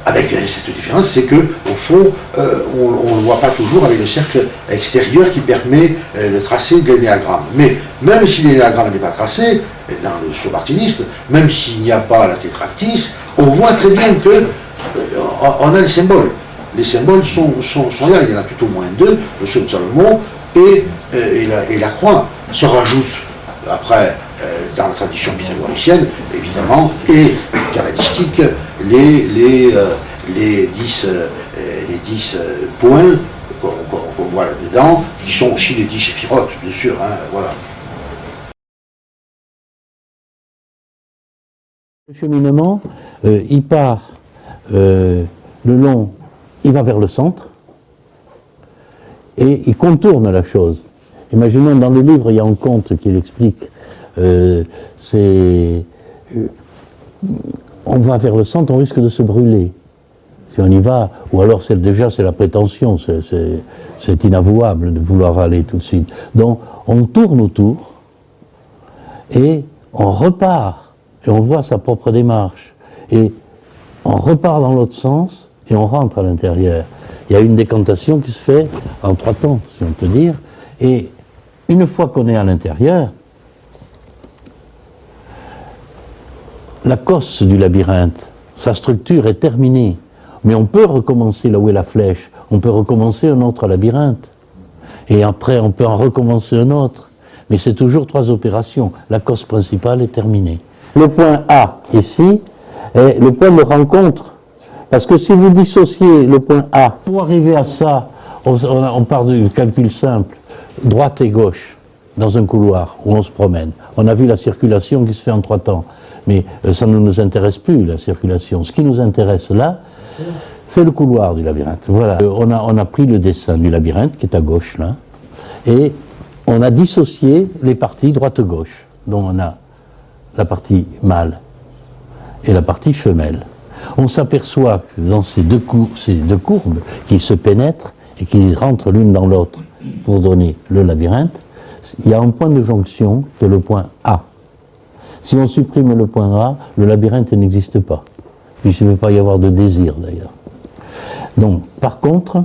Speaker 1: Avec cette différence, c'est que au fond, on ne le voit pas toujours avec le cercle extérieur qui permet le tracé de l'énéagramme. Mais même si l'énéagramme n'est pas tracé, dans le saut martiniste, même s'il n'y a pas la tétractys, on voit très bien que on a les symboles. Les symboles sont là, il y en a tout au moins 2, le saut de Salomon et la croix. Se rajoute après, dans la tradition pythagoricienne, évidemment, et kabbalistique, les 10 points qu'on voit là-dedans, qui sont aussi les 10 séphirotes, bien sûr, hein, voilà.
Speaker 2: Le cheminement, il part le long, il va vers le centre, et il contourne la chose. Imaginons, dans le livre, il y a un conte qui l'explique. On va vers le centre, on risque de se brûler. Si on y va, ou alors déjà c'est la prétention, c'est inavouable de vouloir aller tout de suite. Donc on tourne autour, et on repart, et on voit sa propre démarche. Et on repart dans l'autre sens, et on rentre à l'intérieur. Il y a une décantation qui se fait en 3 temps, si on peut dire, et une fois qu'on est à l'intérieur, la cosse du labyrinthe, sa structure est terminée. Mais on peut recommencer là où est la flèche, on peut recommencer un autre labyrinthe. Et après, on peut en recommencer un autre. Mais c'est toujours 3 opérations. La cosse principale est terminée. Le point A, ici, est le point de rencontre. Parce que si vous dissociez le point A, pour arriver à ça, on part du calcul simple, droite et gauche, dans un couloir où on se promène. On a vu la circulation qui se fait en 3 temps. Mais ça ne nous intéresse plus, la circulation. Ce qui nous intéresse là, c'est le couloir du labyrinthe. Voilà. On a pris le dessin du labyrinthe, qui est à gauche, là, et on a dissocié les parties droite-gauche. Donc on a la partie mâle et la partie femelle. On s'aperçoit que dans ces deux courbes qui se pénètrent et qui rentrent l'une dans l'autre pour donner le labyrinthe, il y a un point de jonction qui est le point A. Si on supprime le point A, le labyrinthe n'existe pas. Puisqu'il ne peut pas y avoir de désir d'ailleurs. Donc, par contre,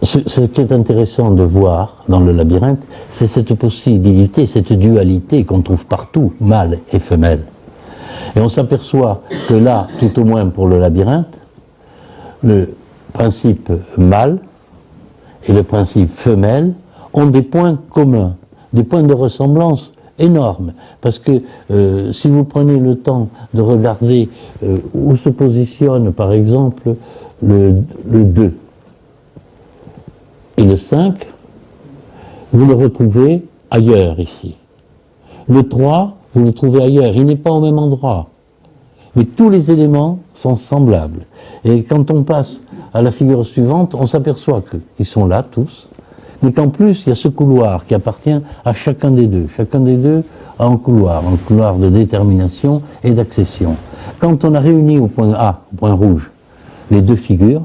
Speaker 2: ce qui est intéressant de voir dans le labyrinthe, c'est cette possibilité, cette dualité qu'on trouve partout, mâle et femelle. Et on s'aperçoit que là, tout au moins pour le labyrinthe, le principe mâle et le principe femelle ont des points communs, des points de ressemblance énormes. Parce que si vous prenez le temps de regarder où se positionne par exemple le 2 et le 5, vous le retrouvez ailleurs ici. Le 3, vous le trouvez ailleurs, il n'est pas au même endroit. Mais tous les éléments sont semblables. Et quand on passe à la figure suivante, on s'aperçoit qu'ils sont là tous, mais qu'en plus il y a ce couloir qui appartient à chacun des deux. Chacun des deux a un couloir de détermination et d'accession. Quand on a réuni au point A, au point rouge, les deux figures,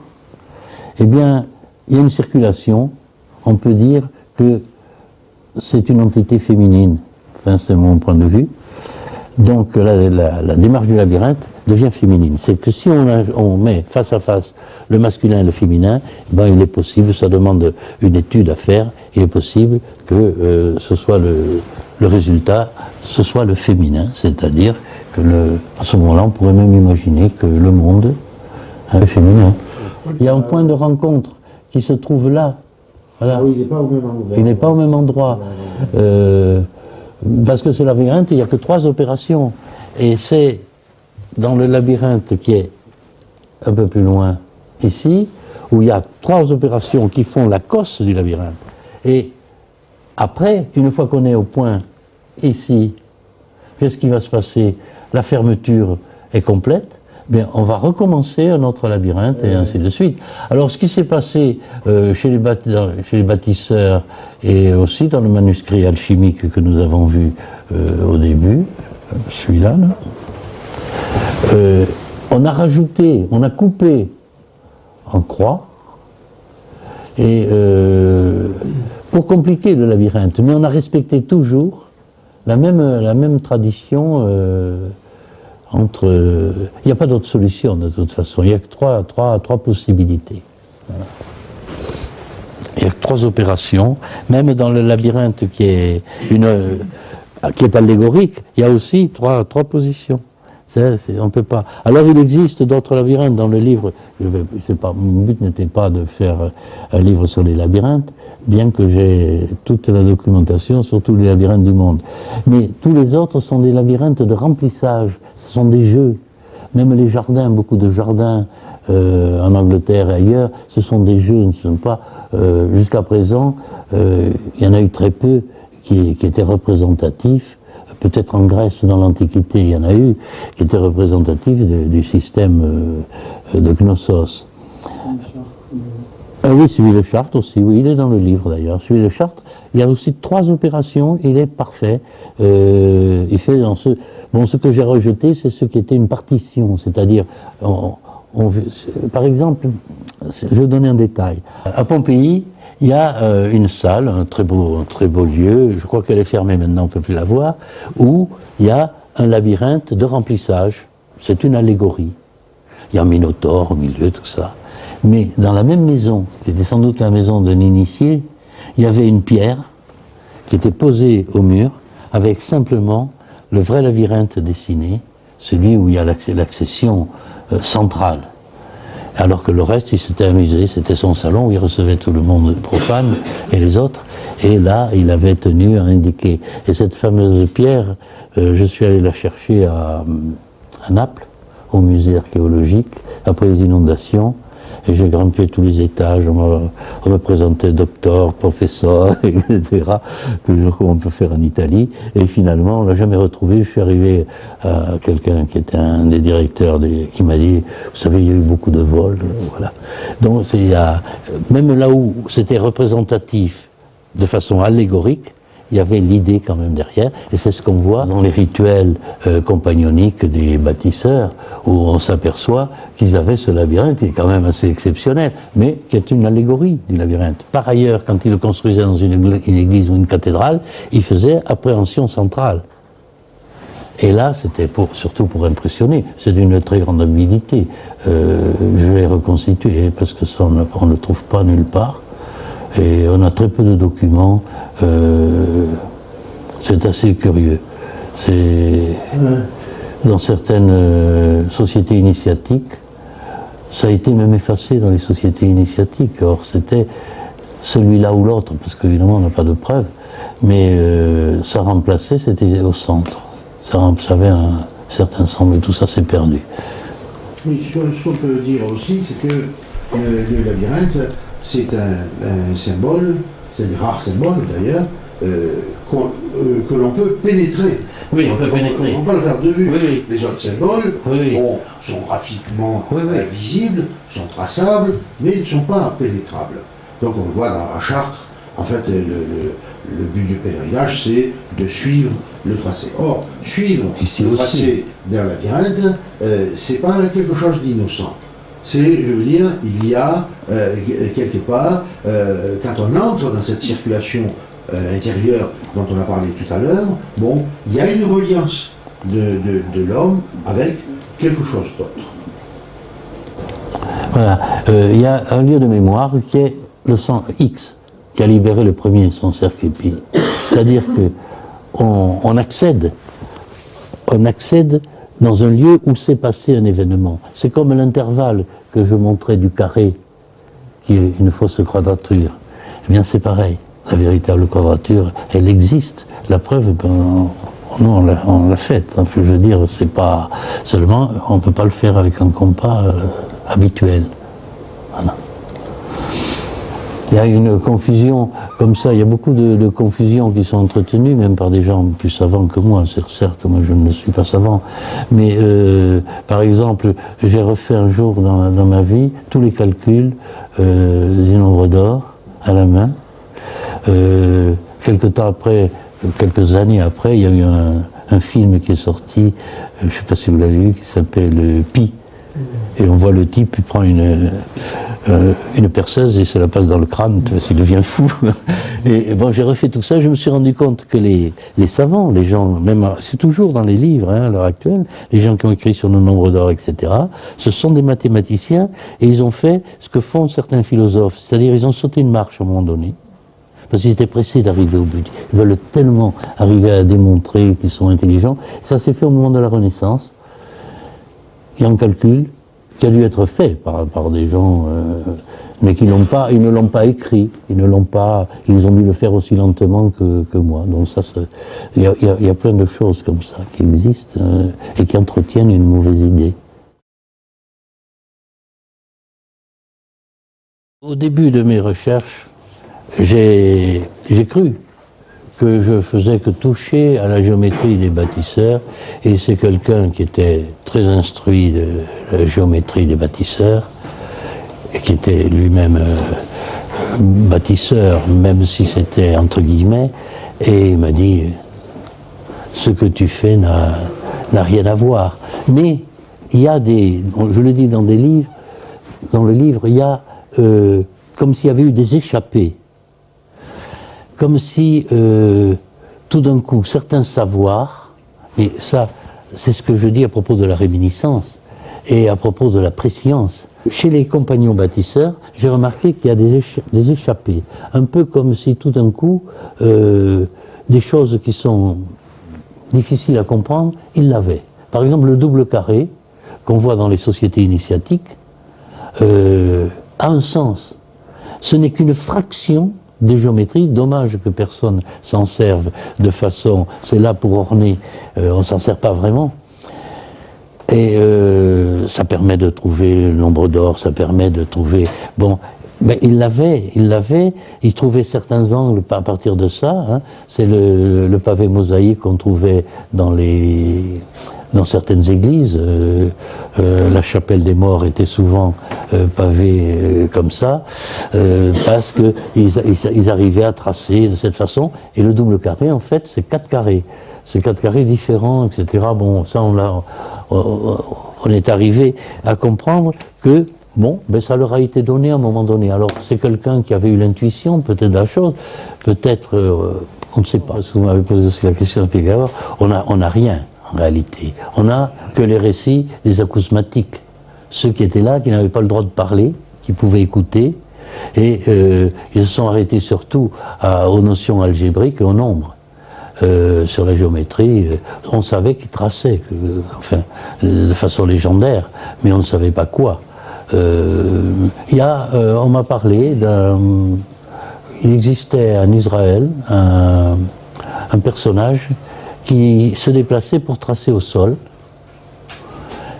Speaker 2: eh bien, il y a une circulation, on peut dire que c'est une entité féminine, enfin c'est mon point de vue, donc la démarche du labyrinthe devient féminine. C'est que si on met face à face le masculin et le féminin, ben il est possible, ça demande une étude à faire, il est possible que ce soit le résultat, ce soit le féminin, c'est-à-dire que à ce moment-là, on pourrait même imaginer que le monde est féminin. Il y a un point de rencontre qui se trouve là. Voilà.
Speaker 1: Oui, il n'est pas au même endroit.
Speaker 2: Il n'est pas au même endroit. Parce que ce labyrinthe, il n'y a que 3 opérations. Et c'est dans le labyrinthe qui est un peu plus loin ici, où il y a 3 opérations qui font la cosse du labyrinthe. Et après, une fois qu'on est au point ici, qu'est-ce qui va se passer? La fermeture est complète. Bien, on va recommencer un autre labyrinthe et ainsi de suite. Alors, ce qui s'est passé chez les bâtisseurs et aussi dans le manuscrit alchimique que nous avons vu au début, celui-là, on a rajouté, on a coupé en croix et pour compliquer le labyrinthe, mais on a respecté toujours la même tradition. Il n'y a pas d'autre solution de toute façon, il n'y a que trois possibilités. Voilà. Il n'y a que 3 opérations, même dans le labyrinthe qui est allégorique, il y a aussi trois positions. On peut pas. Alors il existe d'autres labyrinthes dans le livre. Mon but n'était pas de faire un livre sur les labyrinthes, bien que j'ai toute la documentation sur tous les labyrinthes du monde. Mais tous les autres sont des labyrinthes de remplissage, ce sont des jeux. Même les jardins, beaucoup de jardins en Angleterre et ailleurs, ce sont des jeux, ne sont pas... jusqu'à présent, il y en a eu très peu qui étaient représentatifs. Peut-être en Grèce, dans l'Antiquité, il y en a eu, qui étaient représentatifs du système de Knossos. Oui, celui de Chartres aussi, oui, il est dans le livre d'ailleurs. Celui de Chartres, il y a aussi 3 opérations, il est parfait. Il fait dans ce... Bon, ce que j'ai rejeté, c'est ce qui était une partition, c'est-à-dire, par exemple, je vais donner un détail. À Pompéi, il y a une salle, un très beau lieu, je crois qu'elle est fermée maintenant, on ne peut plus la voir, où il y a un labyrinthe de remplissage. C'est une allégorie. Il y a un minotaure au milieu, tout ça. Mais dans la même maison, qui était sans doute la maison d'un initié, il y avait une pierre qui était posée au mur, avec simplement le vrai labyrinthe dessiné, celui où il y a l'accession centrale. Alors que le reste, il s'était amusé, c'était son salon où il recevait tout le monde profane et les autres. Et là, il avait tenu à indiquer. Et cette fameuse pierre, je suis allé la chercher à Naples, au musée archéologique, après les inondations. Et j'ai grimpé tous les étages, on me présentait docteur, professeur, etc. Toujours comme on peut faire en Italie. Et finalement, on ne l'a jamais retrouvé. Je suis arrivé à quelqu'un qui était un des directeurs qui m'a dit, vous savez, il y a eu beaucoup de vols. Voilà. Donc, même là où c'était représentatif de façon allégorique, il y avait l'idée quand même derrière, et c'est ce qu'on voit dans les rituels compagnoniques des bâtisseurs, où on s'aperçoit qu'ils avaient ce labyrinthe qui est quand même assez exceptionnel, mais qui est une allégorie du labyrinthe. Par ailleurs, quand ils le construisaient dans une église ou une cathédrale, ils faisaient appréhension centrale. Et là, c'était surtout pour impressionner. C'est d'une très grande habilité. Je l'ai reconstitué, parce que ça, on ne le trouve pas nulle part. Et on a très peu de documents. C'est assez curieux. Dans certaines sociétés initiatiques, ça a été même effacé dans les sociétés initiatiques. Or, c'était celui-là ou l'autre, parce qu'évidemment, on n'a pas de preuves, mais ça remplaçait, c'était au centre. Ça avait un certain sens, et tout ça s'est perdu.
Speaker 1: Oui, ce qu'on peut dire aussi, c'est que le labyrinthe, c'est un symbole, c'est un rare symbole d'ailleurs, que l'on peut pénétrer.
Speaker 2: Oui, on peut pénétrer.
Speaker 1: On peut le perdre de vue.
Speaker 2: Oui, oui.
Speaker 1: Les autres symboles sont graphiquement visibles, sont traçables, mais ils ne sont pas pénétrables. Donc on le voit à Chartres, En fait, le but du pèlerinage, c'est de suivre le tracé. Or, suivre
Speaker 2: ici
Speaker 1: le
Speaker 2: aussi.
Speaker 1: tracé d'un labyrinthe, c'est pas quelque chose d'innocent. C'est, je veux dire, il y a quelque part, quand on entre dans cette circulation intérieure dont on a parlé tout à l'heure, bon, il y a une reliance de l'homme avec quelque chose d'autre.
Speaker 2: Voilà, il y a un lieu de mémoire qui est le sang X, qui a libéré le premier son cercle pi. C'est-à-dire que on accède dans un lieu où s'est passé un événement. C'est comme l'intervalle que je montrais du carré, qui est une fausse quadrature. Eh bien, c'est pareil. La véritable quadrature, elle existe. La preuve, ben, non, on l'a faite. Enfin, je veux dire, c'est pas seulement, on ne peut pas le faire avec un compas habituel. Voilà. Il y a une confusion comme ça, il y a beaucoup de confusions qui sont entretenues, même par des gens plus savants que moi, certes, moi je ne suis pas savant, mais par exemple, j'ai refait un jour dans ma vie tous les calculs du nombre d'or à la main. Quelques années après, il y a eu un film qui est sorti, je ne sais pas si vous l'avez vu, qui s'appelle Pi. Et on voit le type, il prend une perceuse et se la passe dans le crâne, il devient fou. Et bon, j'ai refait tout ça, je me suis rendu compte que les savants, les gens, même c'est toujours dans les livres à l'heure actuelle, les gens qui ont écrit sur le nombre d'or, etc., ce sont des mathématiciens et ils ont fait ce que font certains philosophes, c'est-à-dire ils ont sauté une marche à un moment donné, parce qu'ils étaient pressés d'arriver au but. Ils veulent tellement arriver à démontrer qu'ils sont intelligents. Ça s'est fait au moment de la Renaissance. Il y a un calcul qui a dû être fait par des gens, mais ils ne l'ont pas écrit, ils ont dû le faire aussi lentement que moi. Donc ça, il y a plein de choses comme ça qui existent et qui entretiennent une mauvaise idée. Au début de mes recherches, j'ai cru que je faisais que toucher à la géométrie des bâtisseurs, et c'est quelqu'un qui était très instruit de la géométrie des bâtisseurs, et qui était lui-même bâtisseur, même si c'était entre guillemets, et il m'a dit « ce que tu fais n'a rien à voir ». Mais il y a je le dis dans le livre, il y a comme s'il y avait eu des échappées. Comme si, tout d'un coup, certains savoirs, et ça, c'est ce que je dis à propos de la réminiscence et à propos de la préscience. Chez les compagnons bâtisseurs, j'ai remarqué qu'il y a des échappées. Un peu comme si, tout d'un coup, des choses qui sont difficiles à comprendre, ils l'avaient. Par exemple, le double carré, qu'on voit dans les sociétés initiatiques, a un sens. Ce n'est qu'une fraction des géométries, dommage que personne s'en serve de façon, c'est là pour orner, on s'en sert pas vraiment. Et ça permet de trouver le nombre d'or, ça permet de trouver, bon, mais il trouvait certains angles à partir de ça, hein. C'est le pavé mosaïque qu'on trouvait dans certaines églises, la chapelle des morts était souvent pavée comme ça, parce qu'ils arrivaient à tracer de cette façon, et le double carré, en fait, c'est 4 carrés. C'est 4 carrés différents, etc. Bon, ça, on est arrivé à comprendre que, bon, ben ça leur a été donné à un moment donné. Alors, c'est quelqu'un qui avait eu l'intuition, peut-être de la chose, peut-être, on ne sait pas, parce que vous m'avez posé aussi la question de Pythagore, on n'a rien. En réalité, on n'a que les récits des acousmatiques, ceux qui étaient là, qui n'avaient pas le droit de parler, qui pouvaient écouter, et ils se sont arrêtés surtout aux notions algébriques et au nombre. Sur la géométrie, on savait qu'ils traçaient, enfin, de façon légendaire, mais on ne savait pas quoi. On m'a parlé il existait en Israël un personnage qui se déplaçait pour tracer au sol,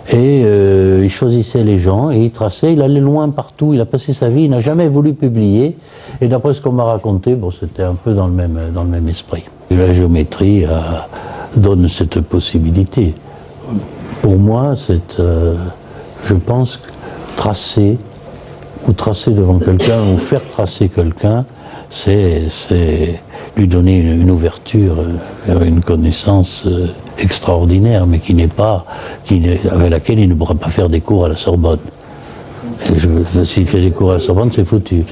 Speaker 2: et il choisissait les gens et il traçait, il allait loin partout, il a passé sa vie, il n'a jamais voulu publier, et d'après ce qu'on m'a raconté, bon, c'était un peu dans le même esprit. La géométrie donne cette possibilité. Pour moi, je pense que tracer devant quelqu'un ou faire tracer quelqu'un, c'est lui donner une ouverture vers une connaissance extraordinaire, mais avec laquelle il ne pourra pas faire des cours à la Sorbonne. S'il fait des cours à la Sorbonne, c'est foutu.